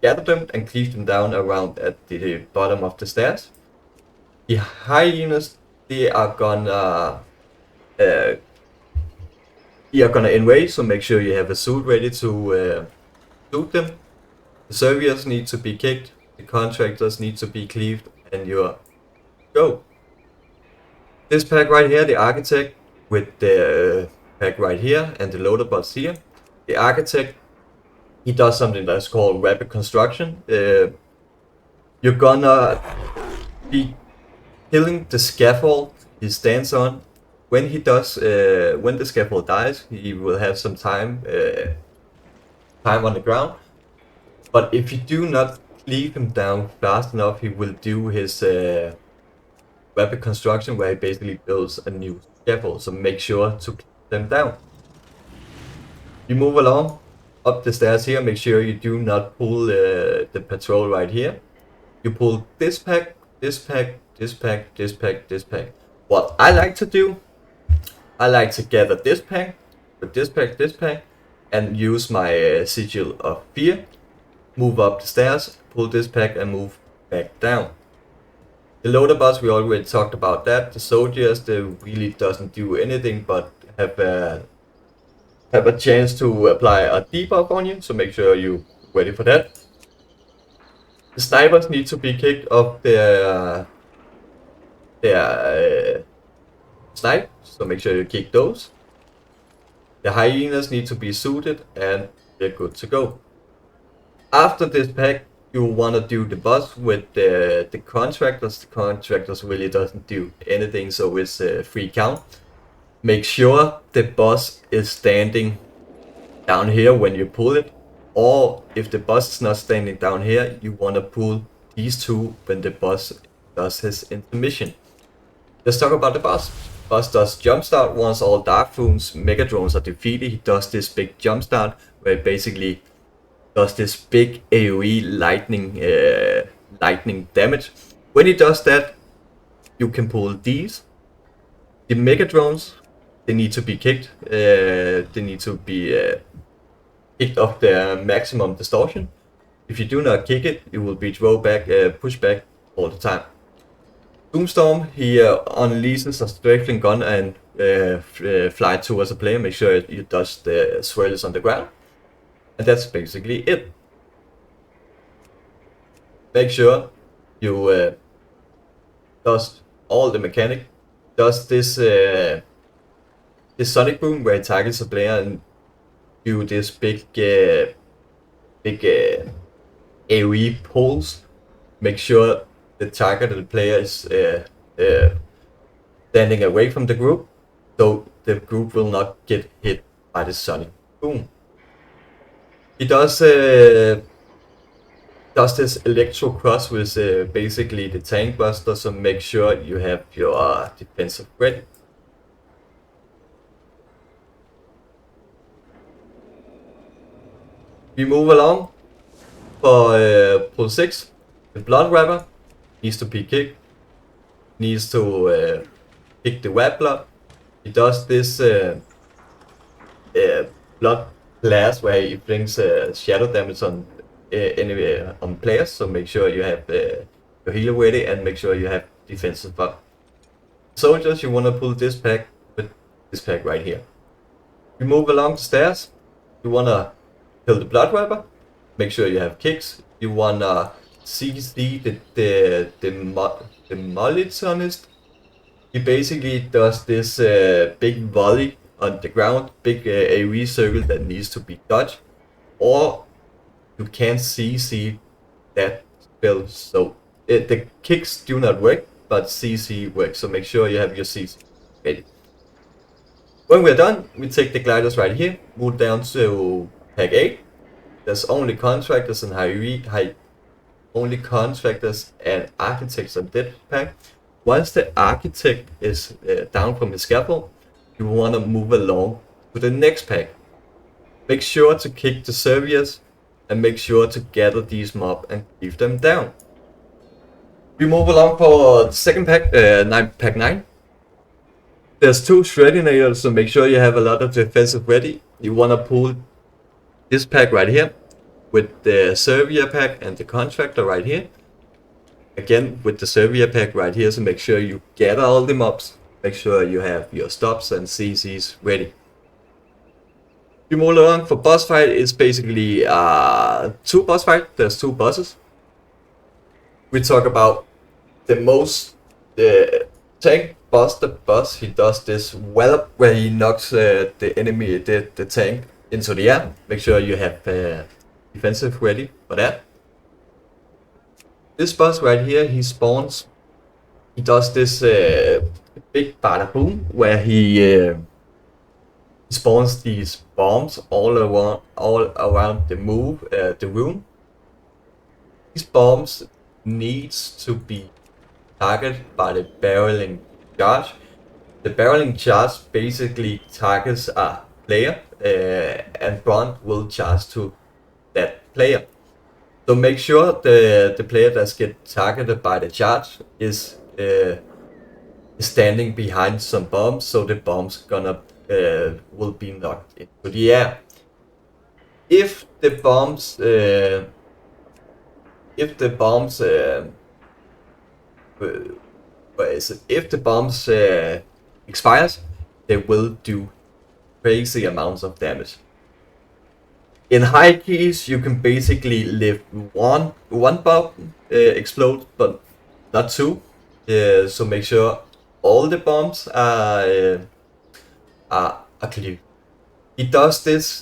gather them and cleave them down around at the bottom of the stairs. The hyenas, they are gonna invade, so make sure you have a suit ready to shoot them. The Serviers need to be kicked, the contractors need to be cleaved, and you're go. This pack right here, the Architect, with the pack right here and the loader bots here. The Architect, he does something that's called rapid construction. You're gonna be killing the scaffold he stands on. When he does, when the scaffold dies, he will have some time on the ground. But if you do not cleave him down fast enough, he will do his rapid construction, where he basically builds a new scaffold. So make sure to cleave them down. You move along up the stairs here. Make sure you do not pull the patrol right here. You pull this pack, this pack, this pack, this pack, this pack. What I like to do, I like to gather this pack with this pack, and use my Sigil of Fear. Move up the stairs, pull this pack, and move back down. The loader bots, we already talked about that. The soldiers, they really doesn't do anything but have a chance to apply a debuff on you, so make sure you're ready for that. The snipers need to be kicked off their snipe, so make sure you kick those. The hyenas need to be suited and they're good to go. After this pack, you want to do the boss with the contractors. The contractors really doesn't do anything, so it's a free count. Make sure the boss is standing down here when you pull it, or if the boss is not standing down here, you want to pull these two when the boss does his intermission. Let's talk about the boss. Boss does jumpstart once all Darkflame's Mega Drones are defeated. He does this big jumpstart where he basically does this big AoE lightning damage. When he does that, you can pull these. The Mega Drones, they need to be kicked. They need to be kicked off their maximum distortion. If you do not kick it, you will be pushed back all the time. Doomstorm, he unleashes a strafing gun and fly towards a player. Make sure you dodge the swirls on the ground. And that's basically it. Make sure you does all the mechanic. Does this Sonic Boom, where it targets a player and do this big AoE pulls. Make sure the targeted player is standing away from the group, so the group will not get hit by the sonic boom. He does this electro cross with basically the tank buster, so make sure you have your defensive ready. We move along for pull 6. The blood wrapper needs to be kicked, needs to pick the web blood. He does this blood blast where he brings shadow damage on on players, so make sure you have your healer ready and make sure you have defensive up. Soldiers, you want to pull this pack with this pack right here. You move along the stairs, you want to kill the blood wrapper, make sure you have kicks. You want to CC the Motherlode. He basically does this big volley on the ground, big AoE circle that needs to be dodged, or you can't CC that spell. So the kicks do not work, but CC works, so make sure you have your CC ready. When we're done, we take the gliders right here, move down to pack 8. There's only contractors and only contractors and architects on that pack. Once the architect is down from his scaffold, you want to move along to the next pack. Make sure to kick the surveyors and make sure to gather these mobs and keep them down. We move along for the second pack, pack 9. There's 2 shreddinators, so make sure you have a lot of defensive ready. You want to pull this pack right here with the surveyor pack and the contractor right here. Again with the surveyor pack right here, so make sure you gather all the mobs. Make sure you have your stops and CCs ready. You move along for boss fight. It's basically 2 boss fight. There's 2 bosses. We talk about the most tank boss. The boss, he does this wallop where he knocks the enemy, the tank, into the air. Make sure you have defensive ready for that. This boss right here, he spawns. He does this big bada boom where he spawns these bombs all around the room. These bombs needs to be targeted by the barreling charge. The barreling charge basically targets a player, and Bond will charge to that player. So make sure the player that gets targeted by the charge is standing behind some bombs, so the bombs will be knocked into the air. If the bombs expires, they will do crazy amounts of damage. In high keys, you can basically live one bomb explode, but not 2. So make sure all the bombs are clear. He does this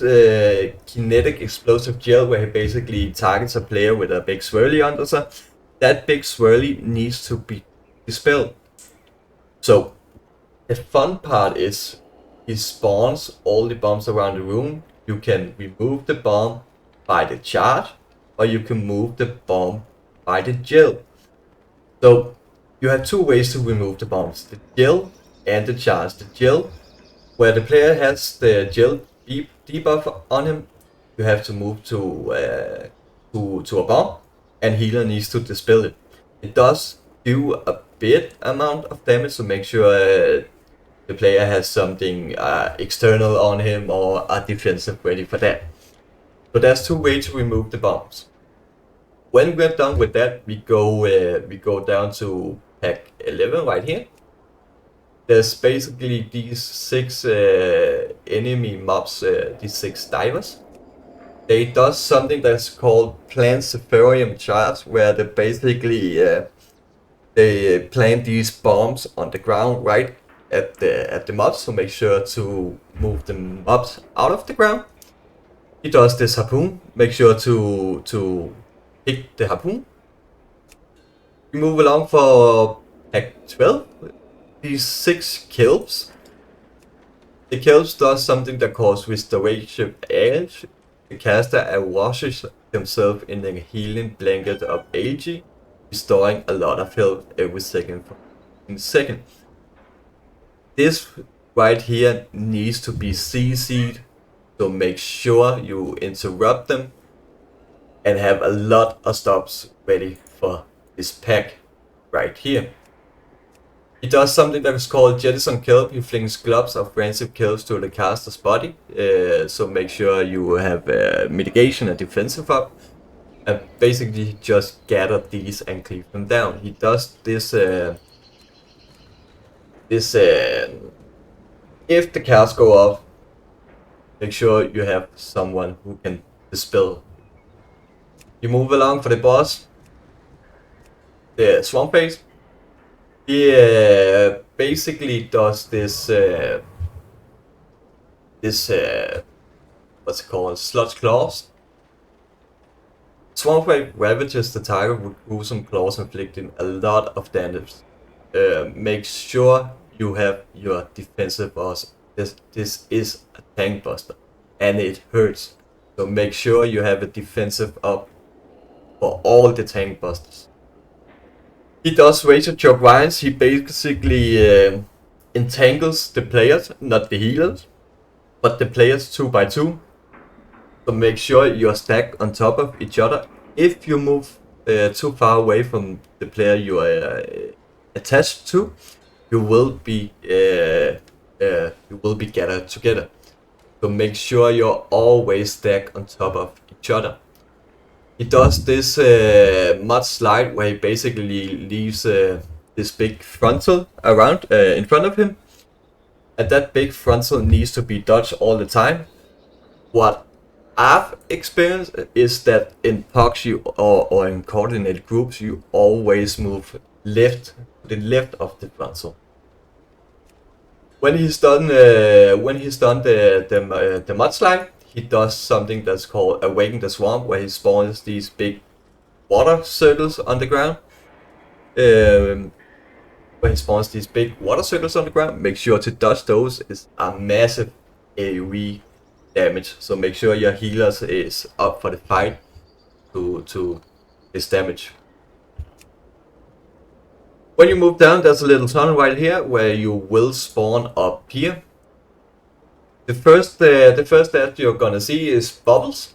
kinetic explosive gel where he basically targets a player with a big swirly under sig. That big swirly needs to be dispelled. So the fun part is he spawns all the bombs around the room. You can remove the bomb by the charge, or you can move the bomb by the gel. So you have 2 ways to remove the bombs: the gel and the charge. The gel, where the player has the gel debuff on him, you have to move to a bomb, and healer needs to dispel it. It does do a bit amount of damage, so make sure the player has something external on him or a defensive ready for that. So there's 2 ways to remove the bombs. When we're done with that, we go down to pack 11 right here. There's basically these 6 enemy mobs, these 6 divers. They do something that's called plant Sephirium charge, where they basically they plant these bombs on the ground right at the mobs, so make sure to move the mobs out of the ground. He does this harpoon, make sure to hit the harpoon. We move along for pack 12. These 6 kills. The Kelps does something that calls Restoration Age. The caster washes himself in a healing blanket of algae, restoring a lot of health every second for a second. This right here needs to be CC'd, so make sure you interrupt them and have a lot of stops ready for this pack right here. He does something that is called Jettison Kelp. He flings globs of rancid kelps to the caster's body, so make sure you have mitigation and defensive up. And basically just gather these and cleave them down. He does this, if the cast go off, make sure you have someone who can dispel. You move along for the boss, the Swamp Face. He basically does this, what's it called, Sludge Claws. Swamp Wave ravages the target with gruesome claws, inflicting a lot of damage. Make sure you have your defensive boss. This is a tank buster, and it hurts. So make sure you have a defensive up for all the tank busters. He does Razor Choke Vines. He basically entangles the players, not the healers, but the players 2 by 2. So make sure you are stacked on top of each other. If you move too far away from the player you are attached to, you will be gathered together. So make sure you're always stacked on top of each other. He does this mud slide where he basically leaves this big frontal around in front of him, and that big frontal needs to be dodged all the time. What I've experienced is that in pucks or in coordinated groups, you always move left to the left of the frontal. When he's done the mudslide, he does something that's called Awaken the Swamp, where he spawns these big water circles on the ground. Make sure to dodge those. It's a massive AoE damage, so make sure your healers is up for the fight to this damage. When you move down, there's a little tunnel right here where you will spawn up here. The first that you're gonna see is Bubbles.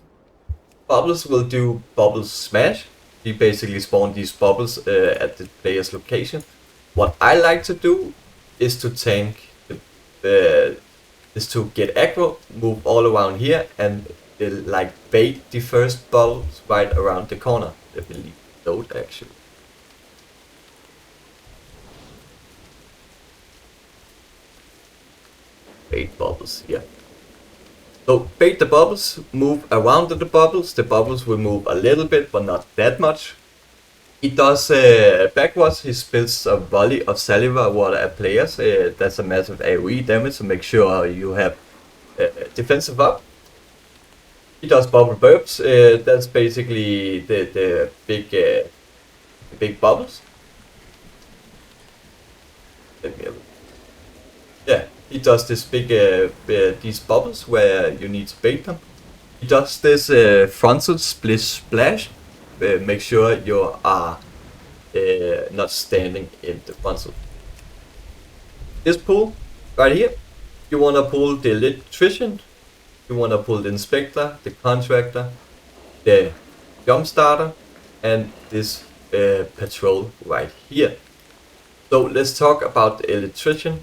Bubbles will do Bubbles Smash. You basically spawn these bubbles at the player's location. What I like to do is to tank is to get aggro, move all around here, and like bait the first bubbles right around the corner. Let me leave load actually. Bait bubbles, yeah. So bait the bubbles, move around the bubbles will move a little bit but not that much. He does backwards, he spills a volley of saliva water at players, that's a massive AoE damage, so make sure you have defensive up. He does bubble burps, that's basically the big bubbles. Yeah, he does this these bubbles where you need to bait them. He does this frontal splish splash. Make sure you are not standing in the frontal. This pool right here, you want to pull the electrician, you want to pull the inspector, the contractor, the jump starter, and this patrol right here. So let's talk about the electrician.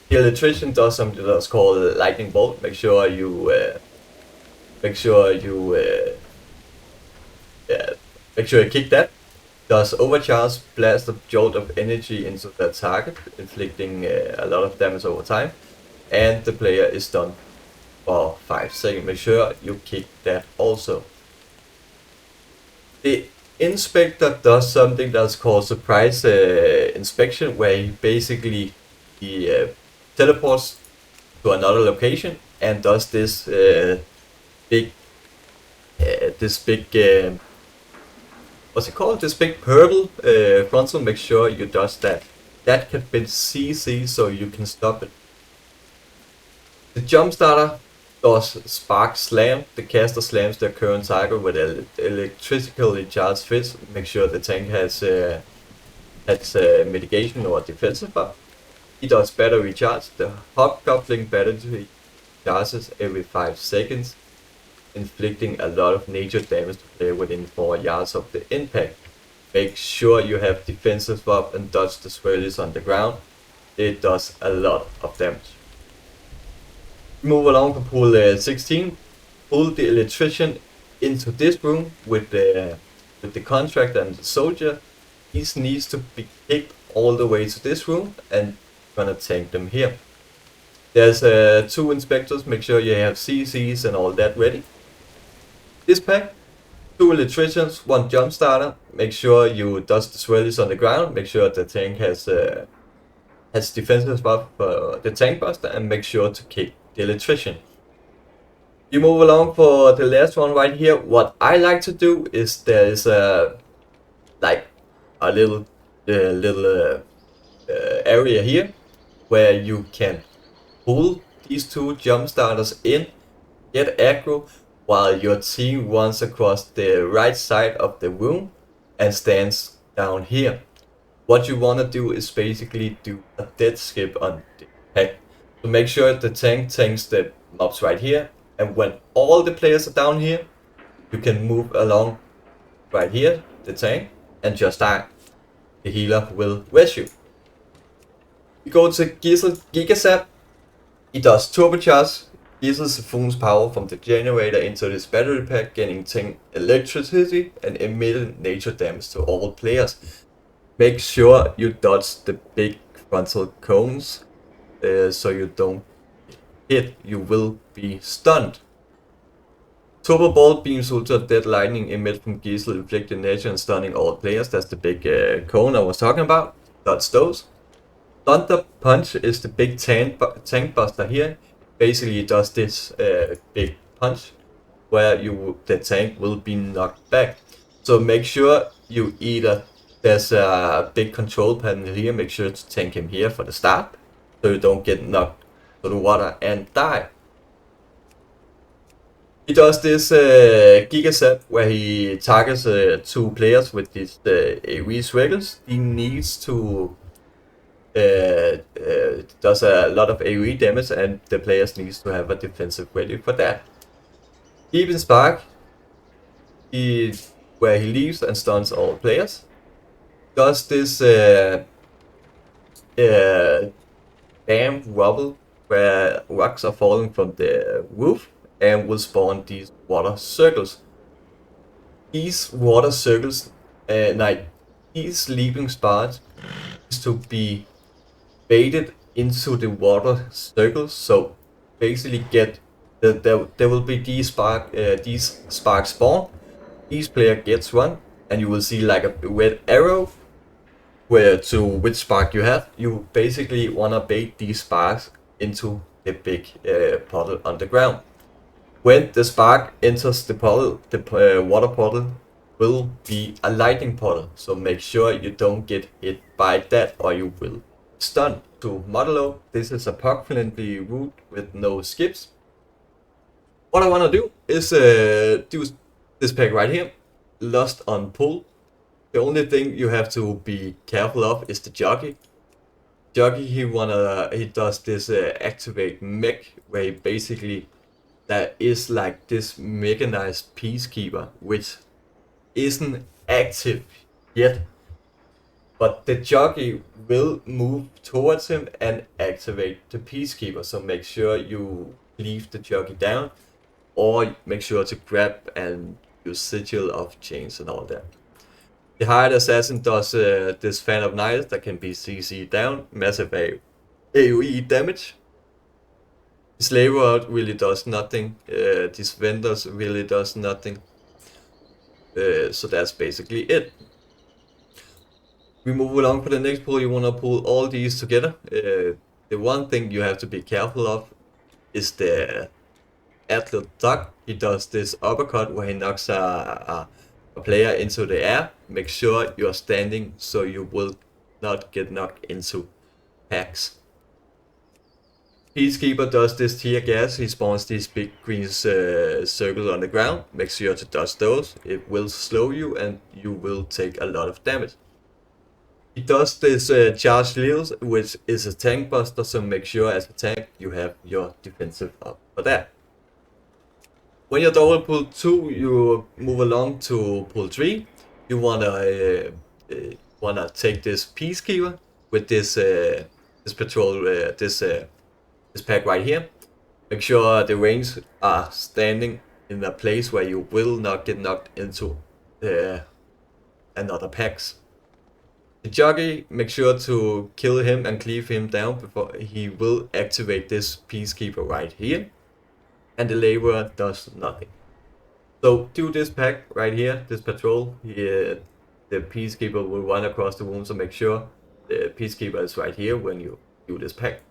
The electrician does something that's called lightning bolt. Make sure you kick that. Does overcharge, blast a jolt of energy into the target, inflicting a lot of damage over time, and the player is done for 5 seconds. Make sure you kick that also. The inspector does something that's called surprise inspection, where he basically teleports to another location and does this big what's it called? This big purple frontal. Make sure you dodge that. That can be CC, so you can stop it. The jump starter does spark slam. The caster slams their current target with electrically charged fist. Make sure the tank has mitigation or defensive buff. He does battery charge. The hobgoblin battery charges every 5 seconds, inflicting a lot of nature damage to player within 4 yards of the impact. Make sure you have defensive buff and dodge the swirlies on the ground. It does a lot of damage. Move along to pool 16. Pull the electrician into this room with the contractor and the soldier. These needs to be kicked all the way to this room, and gonna tank them here. There's 2 inspectors. Make sure you have CCs and all that ready. This pack, 2 electricians, 1 jump starter. Make sure you dust the swirlies on the ground. Make sure the tank has defensive buff for the tank buster, and make sure to kick the electrician. You move along for the last one right here. What I like to do is there is like a little area here where you can pull these 2 jump starters in, get aggro, while your team runs across the right side of the room and stands down here. What you want to do is basically do a dead skip on the pack. So make sure the tank tanks the mobs right here, and when all the players are down here, you can move along right here, the tank, and just die. The healer will res you. We go to Gigasap. He does turbocharge. Uses Siphon's power from the generator into this battery pack, getting 10 electricity and emitting nature damage to all players. Make sure you dodge the big frontal cones so you don't hit. You will be stunned. Turbo Ball beams ultra dead lightning emit from Giesel, inflicting nature and stunning all players. That's the big cone I was talking about. Dodge those. Thunder Punch is the big tank buster here. Basically it does this big punch where the tank will be knocked back. So make sure you either, there's a big control panel here, make sure to tank him here for the start so you don't get knocked to the water and die. He does this Gigasap where he targets 2 players with these AoE swiggles. He needs to does a lot of AoE damage, and the players needs to have a defensive ready for that. Even Spark, where he leaves and stuns all players, does this dam rubble where rocks are falling from the roof and will spawn these water circles. These water circles, these leaping spots, is to be baited into the water circles. So basically get there will be these sparks spawn. Each player gets one, and you will see like a red arrow where to which spark you have. You basically wanna bait these sparks into the big puddle on the ground. When the spark enters the puddle, the water puddle will be a lightning puddle. So make sure you don't get hit by that, or you will stun. To Motherlode, this is a puck-friendly route with no skips. What I want to do is do this pack right here, Lost on Pull. The only thing you have to be careful of is the jockey. Jockey, he does this activate mech, where he basically, there is like this mechanized peacekeeper which isn't active yet. But the jockey will move towards him and activate the peacekeeper. So make sure you leave the jockey down, or make sure to grab and use sigil of chains and all that. The hired assassin does this fan of knights that can be CC down, massive AoE damage. The slave route really does nothing. These vendors really does nothing. So that's basically it. We move along for the next pull. You want to pull all these together. The one thing you have to be careful of is the athlete duck. He does this uppercut where he knocks a player into the air. Make sure you are standing so you will not get knocked into packs. Peacekeeper does this tear gas. He spawns these big green circles on the ground. Make sure to dodge those. It will slow you and you will take a lot of damage. He does this charge heals, which is a tank buster, so make sure as a tank you have your defensive up for that. When you're double pull 2, you move along to pull 3. You wanna take this Peacekeeper with this patrol, this pack right here. Make sure the range are standing in a place where you will not get knocked into another packs. The jockey, make sure to kill him and cleave him down before he will activate this Peacekeeper right here. And the laborer does nothing. So do this pack right here, this patrol. The Peacekeeper will run across the room, so make sure the Peacekeeper is right here when you do this pack.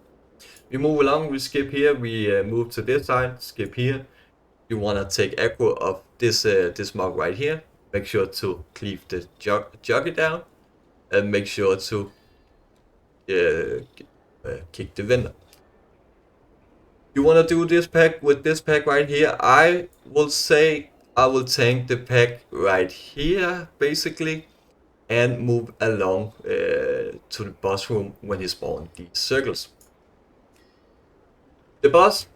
We move along, we skip here, we move to this side, skip here. You wanna take aggro of this mob right here. Make sure to cleave the jockey down. And make sure to kick the vendor. You wanna do this pack with this pack right here. I will say I will tank the pack right here basically and move along to the boss room when he spawns these circles. The boss,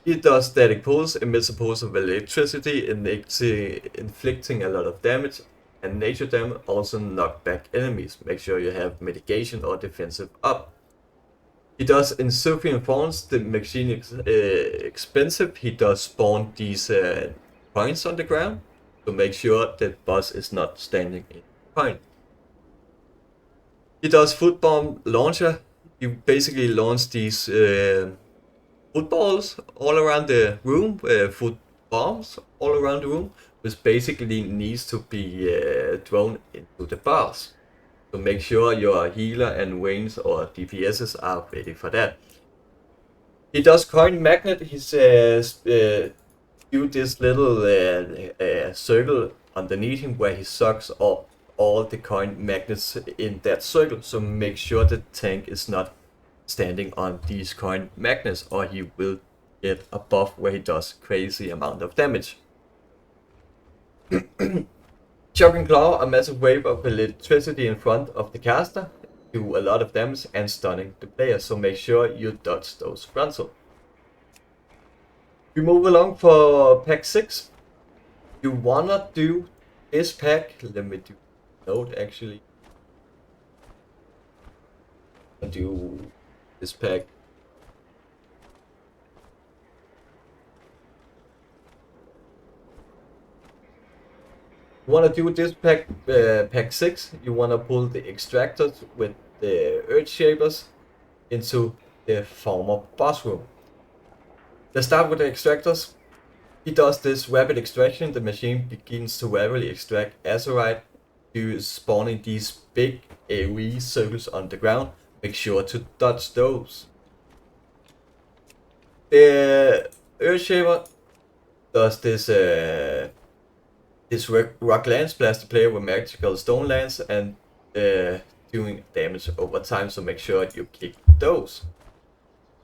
he does static pulse, emits a pulse of electricity, inflicting a lot of damage. And nature damage, also knock back enemies. Make sure you have mitigation or defensive up. He does insufficient spawns. The machine is expensive. He does spawn these points on the ground. So make sure that boss is not standing in the point. He does foot bomb launcher. You basically launch these footballs all around the room. Foot bombs all around the room. Which basically needs to be thrown into the bars. So make sure your healer and range or DPSs are ready for that. He does coin magnet. He says do this little circle underneath him where he sucks up all the coin magnets in that circle. So make sure the tank is not standing on these coin magnets or he will get a buff where he does crazy amount of damage. Shocking Claw, a massive wave of electricity in front of the caster, do a lot of damage and stunning the player, so make sure you dodge those frontal. We move along for pack 6. You wanna do this pack, let me do note actually. Do this pack. You wanna do this pack, pack 6, you wanna pull the extractors with the earth shapers into the former boss room. Let's start with the extractors. He does this rapid extraction. The machine begins to rapidly extract azurite to spawning these big AoE circles on the ground. Make sure to dodge those. The earth shaper does this rock lance blasts the player with magical stone lance and doing damage over time, so make sure you kick those.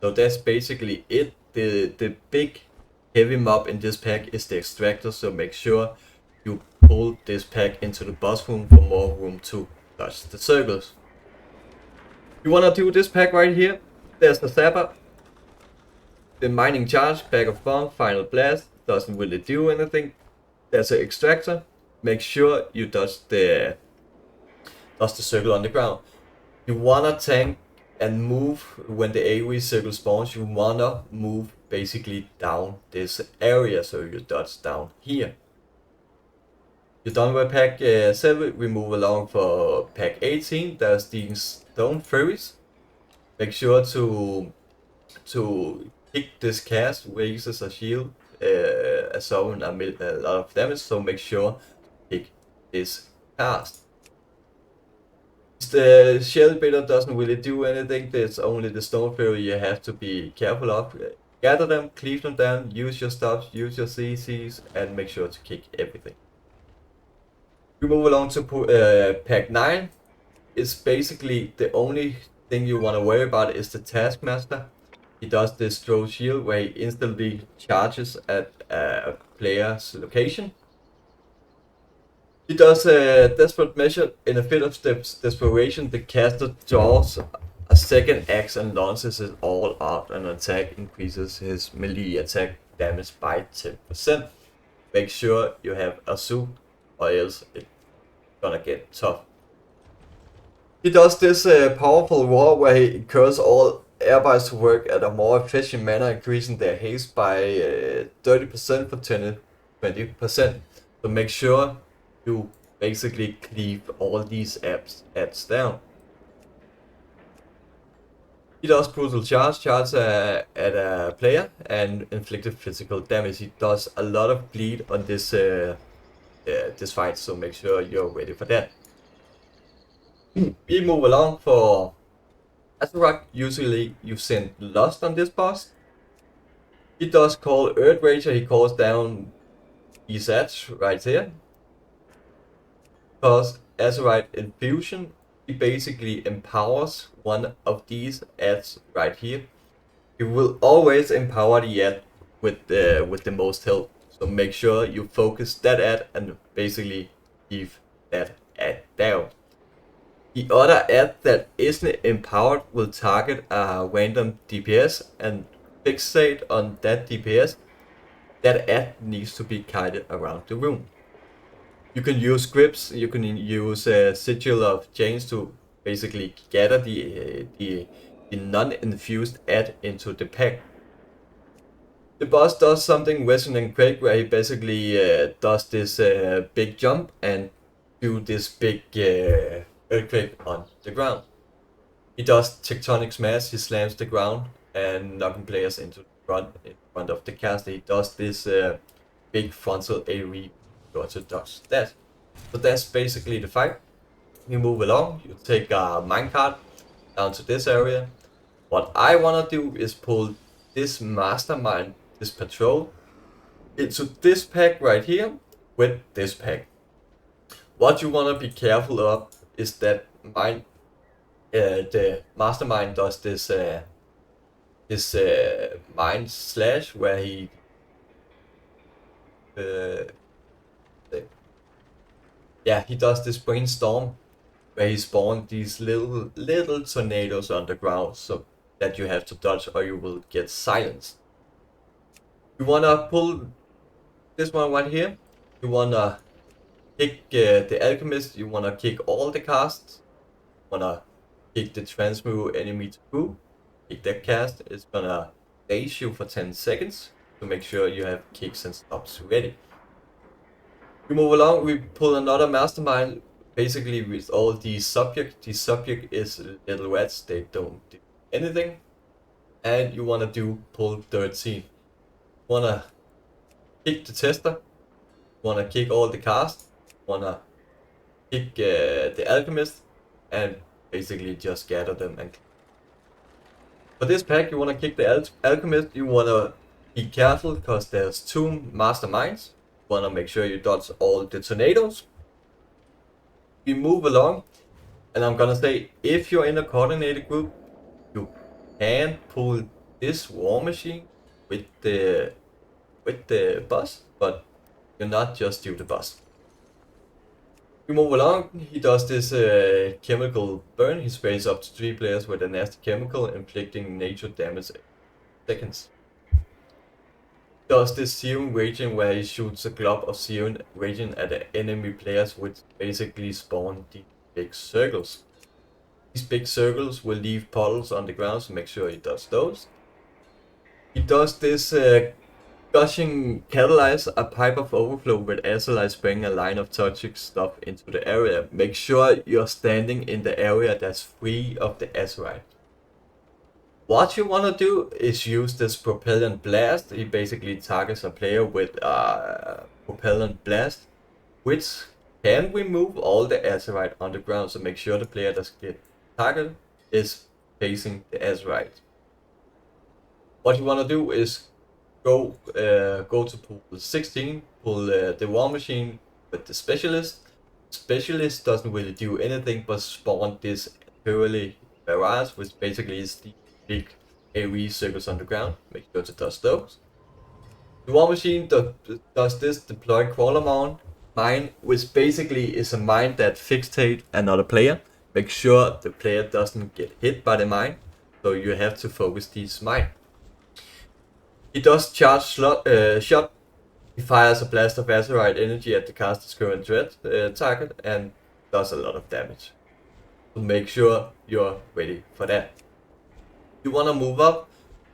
So that's basically it. The big heavy mob in this pack is the extractor, so make sure you pull this pack into the boss room for more room to dodge the circles. You wanna do this pack right here. There's the Zapper, the mining charge, bag of bomb, final blast, doesn't really do anything. There's an extractor. Make sure you dodge the circle on the ground. You wanna tank and move when the AoE circle spawns. You wanna move basically down this area, so you dodge down here. You're done with pack 7. We move along for pack 18. There's these stone furries. Make sure to kick this cast, raises a shield. A summon a lot of damage, so make sure to pick this cast. The shell bidder doesn't really do anything. It's only the stone fairy you have to be careful of. Gather them, cleave them down, use your stuff, use your CCs, and make sure to kick everything. We move along to pack 9. It's basically the only thing you want to worry about is the Taskmaster. He does this throw shield where he instantly charges at a player's location. He does a desperate measure. In a fit of desperation, the caster draws a second axe and launches it all out. An attack increases his melee attack damage by 10%. Make sure you have a suit, or else it's gonna get tough. He does this powerful roar where he encourages all airbytes to work at a more efficient manner, increasing their haste by 30% for 20%. So make sure you basically cleave all these adds down. He does brutal charge at a player and inflicted physical damage. He does a lot of bleed on this this fight, so make sure you're ready for that. We move along for Azurach. Usually you send Lust on this boss. He does call Earth Rager. He calls down these ads right here. Because Azurite Infusion, he basically empowers one of these ads right here. He will always empower the ad with the most health. So make sure you focus that ad and basically leave that ad down. The other ad that isn't empowered will target a random DPS and fixate on that DPS. That ad needs to be guided around the room. You can use scripts, you can use a sigil of chains to basically gather the non-infused ad into the pack. The boss does something Resonant Quake where he basically does this big jump and do this big earthquake on the ground. He does Tectonic Smash, he slams the ground and knocking players into the in front of the caster. He does this big frontal AoE to dodge that. So that's basically the fight. You move along, you take a minecart down to this area. What I wanna do is pull this mastermind, this patrol, into this pack right here with this pack. What you wanna be careful of is that the mastermind does this mind slash where he he does this brainstorm where he spawns these little tornadoes on the ground so that you have to dodge or you will get silenced. You wanna pull this one right here. You wanna kick the alchemist. You wanna kick all the casts. You wanna kick the transmute enemy to who. Kick that cast. It's gonna daze you for 10 seconds to make sure you have kicks and stops ready. We move along, we pull another mastermind, basically with all these subjects. The subject is little rats, they don't do anything. And you wanna pull 13. You wanna kick the tester, you wanna kick all the cast, you wanna kick the alchemist, and basically just gather them. And for this pack, you wanna kick the alchemist, you wanna be careful because there's 2 masterminds. Wanna make sure you dodge all the tornadoes. We move along, and I'm gonna say if you're in a coordinated group, you can pull this war machine with the boss, but you're not just do the boss. We move along. He does this chemical burn. He sprays up to 3 players with a nasty chemical, inflicting nature damage in seconds. Does this serum raging where he shoots a glob of serum raging at the enemy players, which basically spawn the big circles. These big circles will leave puddles on the ground, so make sure he does those. He does this gushing catalyze, a pipe of overflow with azurite spraying a line of toxic stuff into the area. Make sure you're standing in the area that's free of the azurite. What you want to do is use this propellant blast. He basically targets a player with a propellant blast, which can remove all the azurite on the ground. So make sure the player that gets targeted is facing the azurite. What you want to do is go to pool 16, pull the war machine with the specialist. Specialist doesn't really do anything but spawn this Priory barrage, which basically is the big AoE circles on the ground. Make sure to dodge those. The War Machine does this deploy crawler mine, which basically is a mine that fixates another player. Make sure the player doesn't get hit by the mine, so you have to focus these mine. He does charge shot. He fires a blast of azerite energy at the caster's current threat target and does a lot of damage. So make sure you're ready for that. You wanna move up.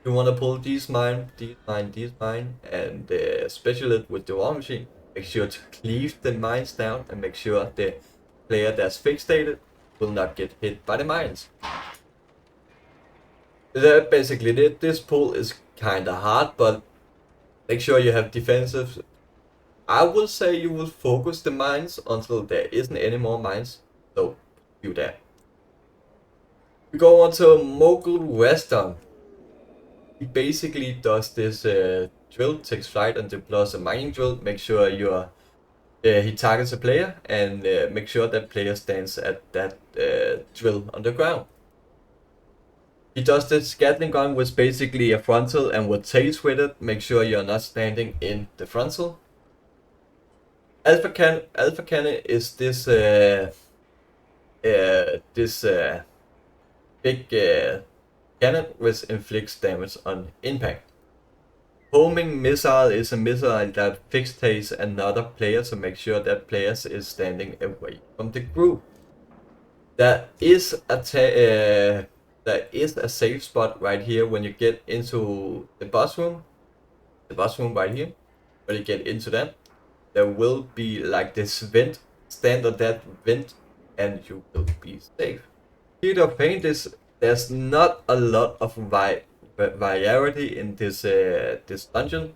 You wanna pull these mine, and special it with the War Machine. Make sure to cleave the mines down and make sure the player that's fixated will not get hit by the mines. Basically, this pull is kinda hard, but make sure you have defensive. I will say you will focus the mines until there isn't any more mines, so do that. We go on to Mogul Western. He basically does this drill, takes flight and deploys a mining drill. Make sure he targets a player and make sure that player stands at that drill on the ground. He does this Gatling gun, which is basically a frontal and rotates with it. Make sure you're not standing in the frontal. Alpha Cannon is this big cannon which inflicts damage on impact. Homing missile is a missile that fixates another player to make sure that player is standing away from the group. There is a safe spot right here when you get into the boss room. The boss room right here. When you get into that, there will be like this vent. Stand on that vent and you will be safe. Speed of pain, there's not a lot of variety in this dungeon.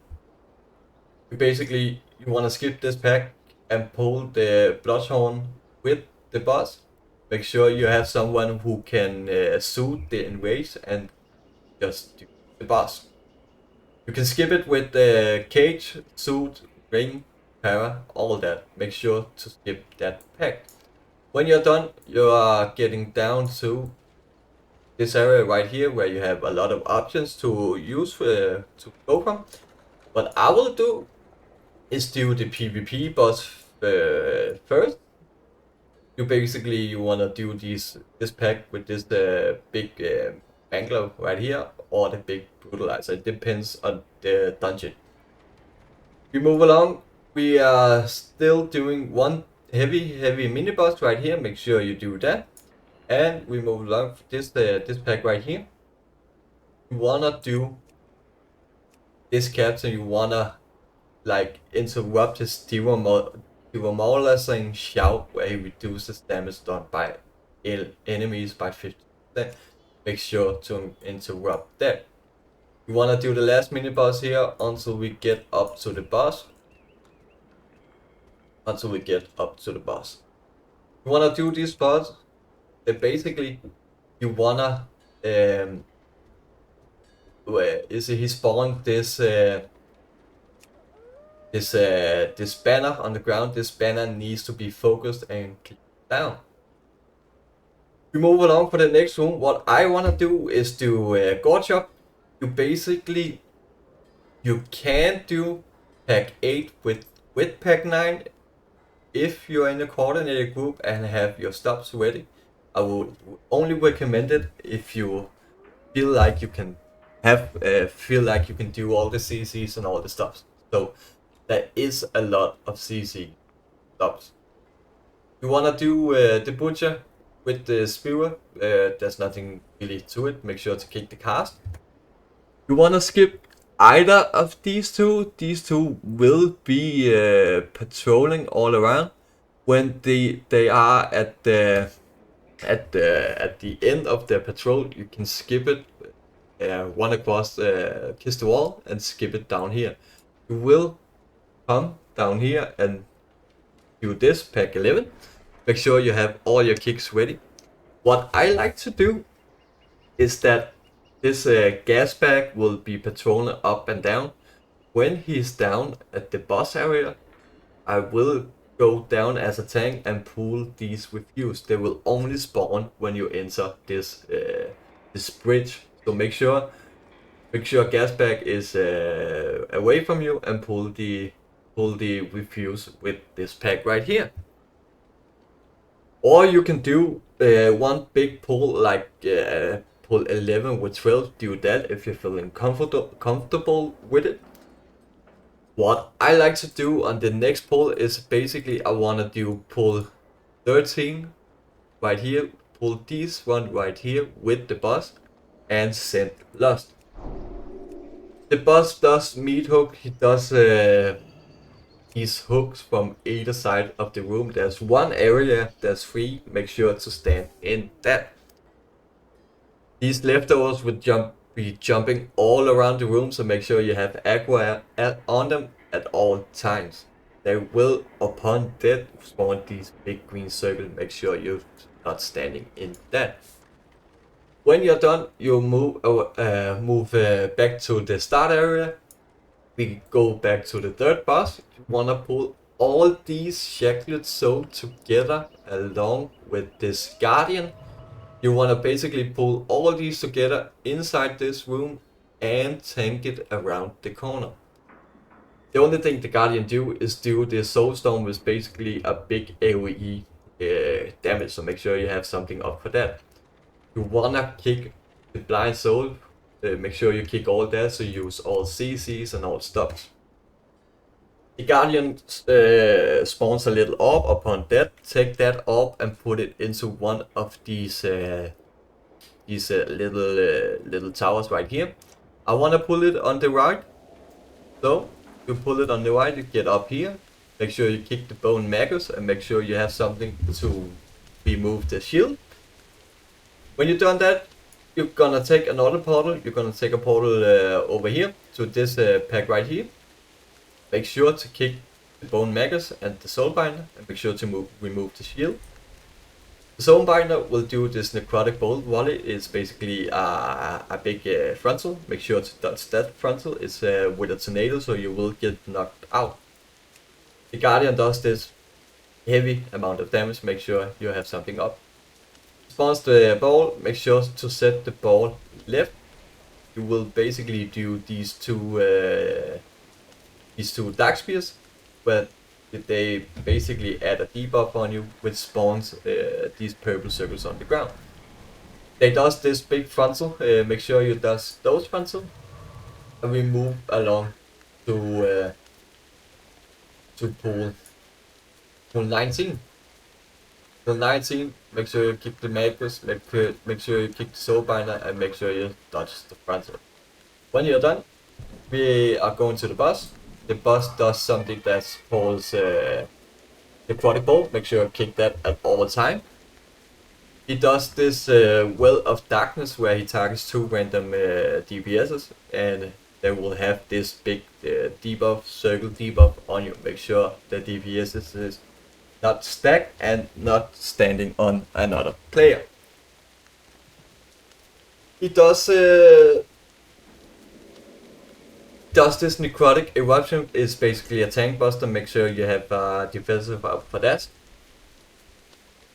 You want to skip this pack and pull the Bloodhorn with the boss. Make sure you have someone who can suit the enrage and just do the boss. You can skip it with the cage, suit, ring, para, all of that. Make sure to skip that pack. When you're done, you are getting down to this area right here where you have a lot of options to use to go from. What I will do is do the PvP boss first. You wanna do this pack with this big Angler right here or the big Brutalizer. It depends on the dungeon. We move along. We are still doing one heavy mini boss right here. Make sure you do that. And we move along this pack right here. You wanna do this captain. You wanna like interrupt his demoralizing shout where he reduces damage done by enemies by 50%. Make sure to interrupt that. You wanna do the last mini boss here until we get up to the boss. You wanna do this boss. Basically, you wanna he spawned this banner on the ground. This banner needs to be focused and clicked down. We move along for the next room. What I wanna do is do Gorge Up. You can do pack 8 with pack 9 if you're in a coordinated group and have your stops ready. I would only recommend it if you feel like you can do all the CCs and all the stuff. So there is a lot of CC stops. You wanna do the Butcher with the Spear. There's nothing really to it. Make sure to kick the cast. You wanna skip either of these two. These two will be patrolling all around. When they are at the end of their patrol, you can skip it, run across, kiss the wall, and skip it down here. You will come down here and do this pack 11. Make sure you have all your kicks ready. What I like to do is that this gas bag will be patrolling up and down. When he's down at the boss area, I will go down as a tank and pull these refuse. They will only spawn when you enter this bridge. So make sure Make sure gas bag is away from you and pull the refuse with this pack right here. Or you can do one big pull like pull 11 with 12, do that if you're feeling comfortable with it. What I like to do on the next pull is basically I want to do pull 13 right here, pull this one right here with the boss and send Lost. The boss does meat hook, he does these hooks from either side of the room. There's one area that's free, make sure to stand in that. These leftovers will be jumping all around the room, so make sure you have aqua on them at all times. They will, upon death, spawn these big green circles. Make sure you're not standing in that. When you're done, you move back to the start area. We go back to the third boss. You wanna pull all these shackled souls together along with this guardian. You wanna basically pull all these together inside this room and tank it around the corner. The only thing the guardian do is do the soulstorm, which is basically a big AoE damage, so make sure you have something up for that. You wanna kick the blind soul, make sure you kick all that, so use all CCs and all stuff. The guardian spawns a little orb. Upon that, take that orb and put it into one of these little towers right here. I wanna pull it on the right, so you pull it on the right, you get up here, make sure you kick the bone magus and make sure you have something to remove the shield. When you've done that, you're gonna take another portal. You're gonna take a portal over here to this pack right here. Make sure to kick the bone magus and the soulbinder and make sure to remove the shield. The soulbinder will do this necrotic bolt volley. It's basically a big frontal. Make sure to dodge that frontal. It's with a tornado, so you will get knocked out. The guardian does this heavy amount of damage. Make sure you have something up. Spawns the ball, make sure to set the ball left. You will basically do these two dark spears, where they basically add a debuff on you, which spawns these purple circles on the ground. They does this big frontal, make sure you does those frontal, and we move along to pool 19. 19, make sure you kick the magus, make sure you kick the soulbinder, and make sure you dodge the frontal. When you're done, we are going to the boss. The boss does something that calls necrotic bolt. Make sure you kick that at all time. He does this well of darkness, where he targets 2 random DPSs, and they will have this big debuff, circle debuff on you. Make sure the DPSs is not stacked and not standing on another player. He does this necrotic eruption. Is basically a tank buster. Make sure you have defensive up for that.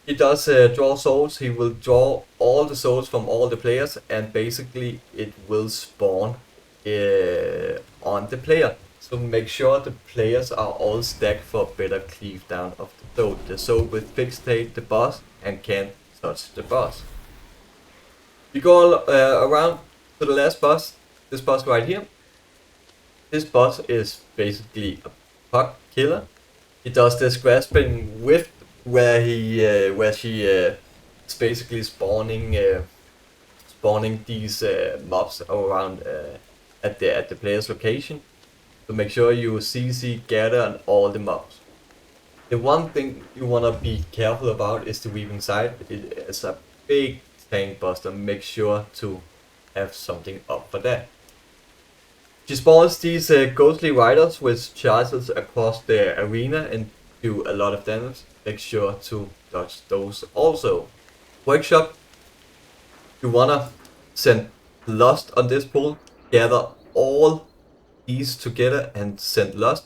He does draw souls. He will draw all the souls from all the players, and basically it will spawn on the player. So make sure the players are all stacked for better cleave down of the soul. The soul will fixate the boss and can't touch the boss. We go around to the last boss, this boss right here. This boss is basically a pug killer. He does this grasping whiff, where she is basically spawning these mobs around at the player's location. So make sure you CC gather on all the mobs. The one thing you wanna be careful about is the weaving side. It is a big tank buster. Make sure to have something up for that. She spawns these ghostly riders which charges across the arena and do a lot of damage. Make sure to dodge those also. Workshop. You wanna send Lost on this pool. Gather all these together and send Lost.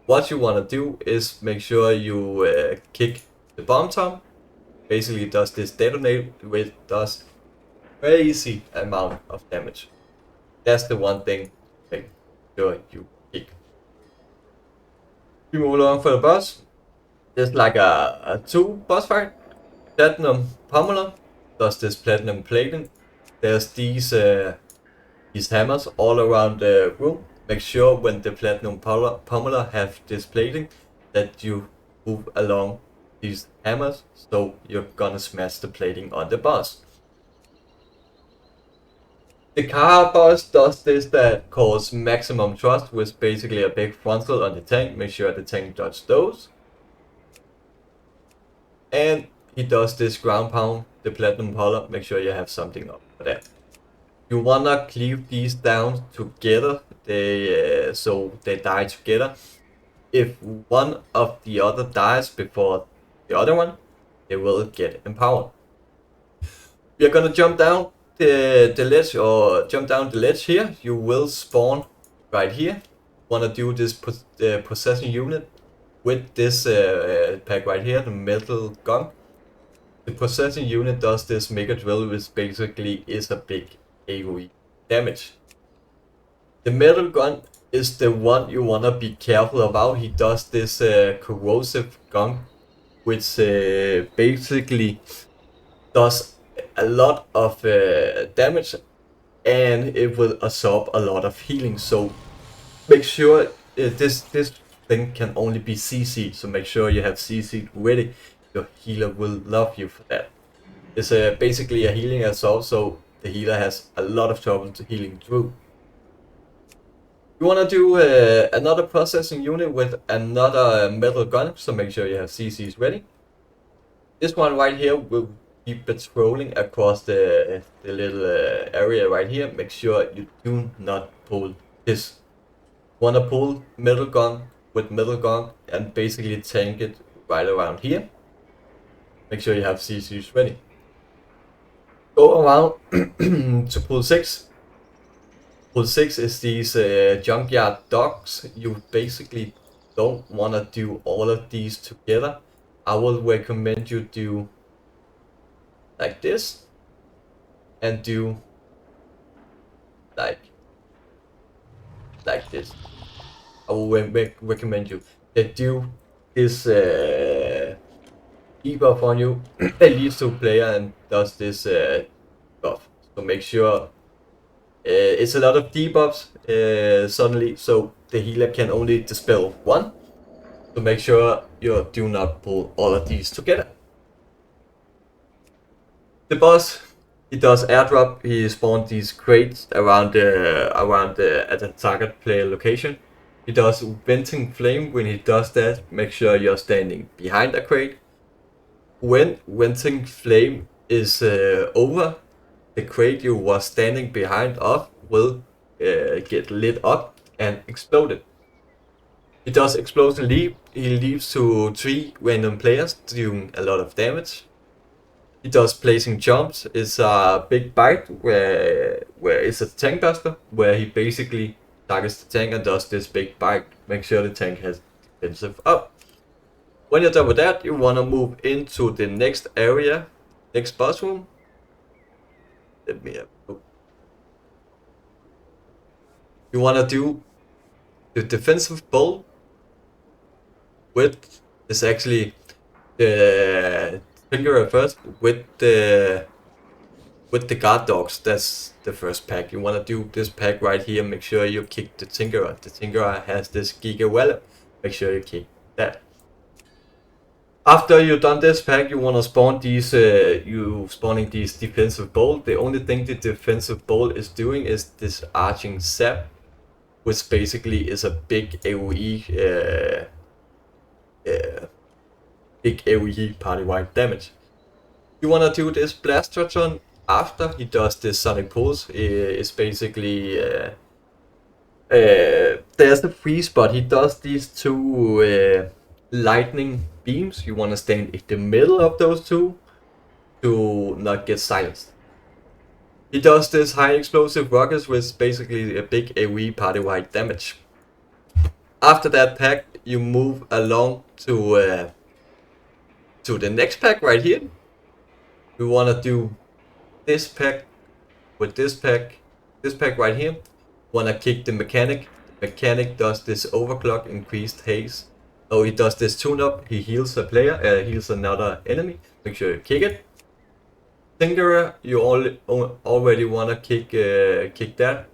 What you wanna do is make sure you kick the bomb tom. Basically does this detonate, which does crazy amount of damage. That's the one thing. Make sure you kick. We move along for the boss. There's like a 2 boss fight. Platinum Pummeler does this platinum plating. There's these hammers all around the room. Make sure when the platinum pummeler have this plating that you move along these hammers, so you're gonna smash the plating on the boss. The car boss does this that calls maximum thrust, which basically a big frontal on the tank. Make sure the tank dodges those. And he does this ground pound, the platinum pummeler. Make sure you have something up for that. You wanna cleave these down together, so they die together. If one of the other dies before the other one, they will get empowered. We are gonna jump down the ledge, or jump down the ledge here. You will spawn right here. Wanna do this possession unit with this pack right here, the metal gun. The possession unit does this mega drill, which basically is a big AoE damage. The metal gun is the one you wanna be careful about. He does this corrosive gun, which basically does a lot of damage, and it will absorb a lot of healing. So make sure this thing can only be CC'd, so make sure you have CC'd ready. Your healer will love you for that. It's basically a healing assault, so the healer has a lot of trouble to healing through. You want to do another processing unit with another metal gun, so make sure you have CCs ready. This one right here will be patrolling across the little area right here. Make sure you do not pull this. You want to pull metal gun with metal gun and basically tank it right around here. Make sure you have CCs ready. Go around to pull 6. Pull 6 is these junkyard dogs. You basically don't want to do all of these together. I will recommend you do like this and do like this. I will recommend you that do this debuff on you. It leads to a player and does this buff. So make sure it's a lot of debuffs suddenly, so the healer can only dispel one. So make sure you do not pull all of these together. The boss, he does airdrop. He spawns these crates around at the target player location. He does venting flame. When he does that, make sure you're standing behind a crate. When venting flame is over, the crate you were standing behind of will get lit up and exploded. He does explosion leap. He leaps to 3 random players, doing a lot of damage. He does placing jumps. It's a big bite where it's a tank buster, where he basically targets the tank and does this big bite. Make sure the tank has defensive up. When you're done with that, you wanna move into the next area, next boss room. Let me have a look. You wanna do the defensive bowl with is actually the finger first with the guard dogs. That's the first pack. You wanna do this pack right here. Make sure you kick the Tinkerer. The Tinkerer has this Giga Wallop. Make sure you kick that. After you've done this pack, you wanna spawn these. You spawning these defensive bowl. The only thing the defensive bowl is doing is this arching zap, which basically is a big AoE. Big AoE party-wide damage. You wanna do this Blastoton after he does this Sonic Pulse. It's basically there's the freeze, but he does these 2 lightning beams. You wanna stand in the middle of those 2 to not get silenced. He does this high explosive rockets, which is basically a big AoE party-wide damage. After that pack, you move along to the next pack right here. We wanna do this pack with this pack right here. wanna kick the mechanic. The mechanic does this overclock, increased haste. Oh, he does this tune-up. He heals a player, heals another enemy. Make sure you kick it. Tinkerer, you already wanna kick that.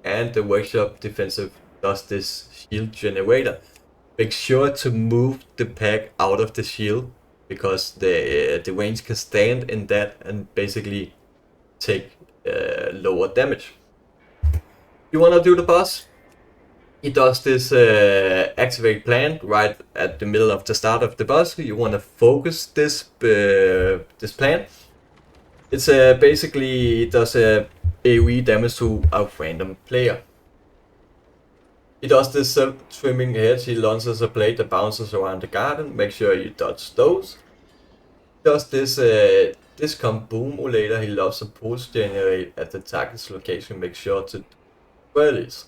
And the workshop defensive does this shield generator. Make sure to move the pack out of the shield, because the range can stand in that and basically take lower damage. You wanna do the boss? He does this activate plant right at the middle of the start of the boss. You wanna focus this plant. It's basically it does AoE damage to a random player. He does this self-trimming head. He launches a blade that bounces around the garden. Make sure you dodge those. He does this boomulator. He loves a pulse generate at the target's location. Make sure to do this.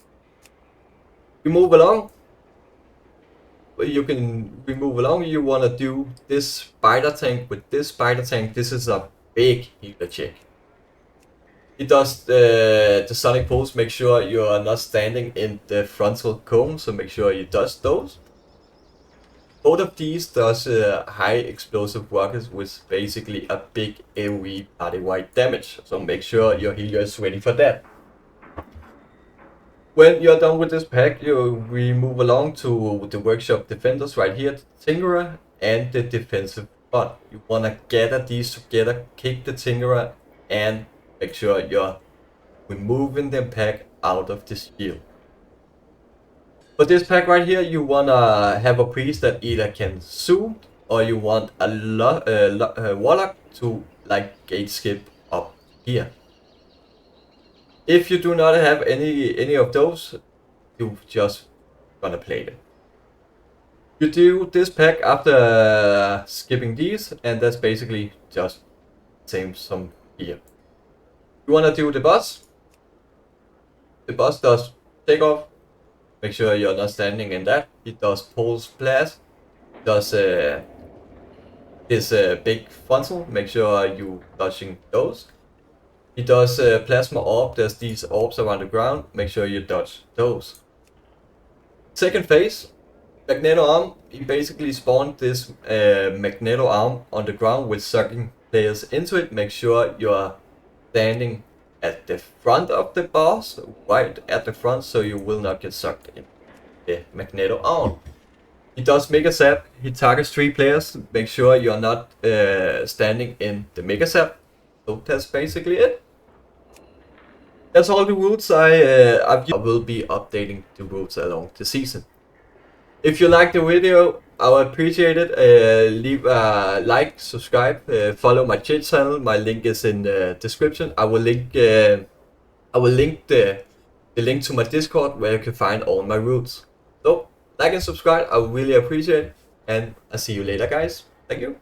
You move along. We move along. You wanna do this spider tank with this spider tank. This is a big healer check. He does the sonic pulse. Make sure you are not standing in the frontal cone, so make sure you dodge those. Both of these does high explosive rockets with basically a big AoE party-wide damage, so make sure your healer is ready for that. When you're done with this pack, we move along to the workshop defenders right here, the Tinkerer and the defensive bot. You wanna gather these together, kick the Tinkerer, and make sure you're removing the pack out of the shield. For this pack right here, you wanna have a priest that either can suit, or you want a warlock to like gate skip up here. If you do not have any of those, you just gonna play them. You do this pack after skipping these, and that's basically just same some here. You wanna do the boss? The boss does take off. Make sure you're not standing in that. He does pulse blast. Does this big frontal. Make sure you dodging those. He does plasma orb. There's these orbs around the ground. Make sure you dodge those. Second phase, Magneto Arm. He basically spawned this Magneto Arm on the ground with sucking players into it. Make sure you're standing at the front of the boss, right at the front, so you will not get sucked in the Magneto Arm. He does Mega Zap. He targets 3 players. Make sure you're not standing in the Mega Zap. So that's basically it. That's all the routes I will be updating the routes along the season. If you like the video, I would appreciate it. Leave a like, subscribe, follow my Twitch channel. My link is in the description. I will link the link to my Discord where you can find all my routes. So like and subscribe. I would really appreciate it, and I'll see you later, guys. Thank you.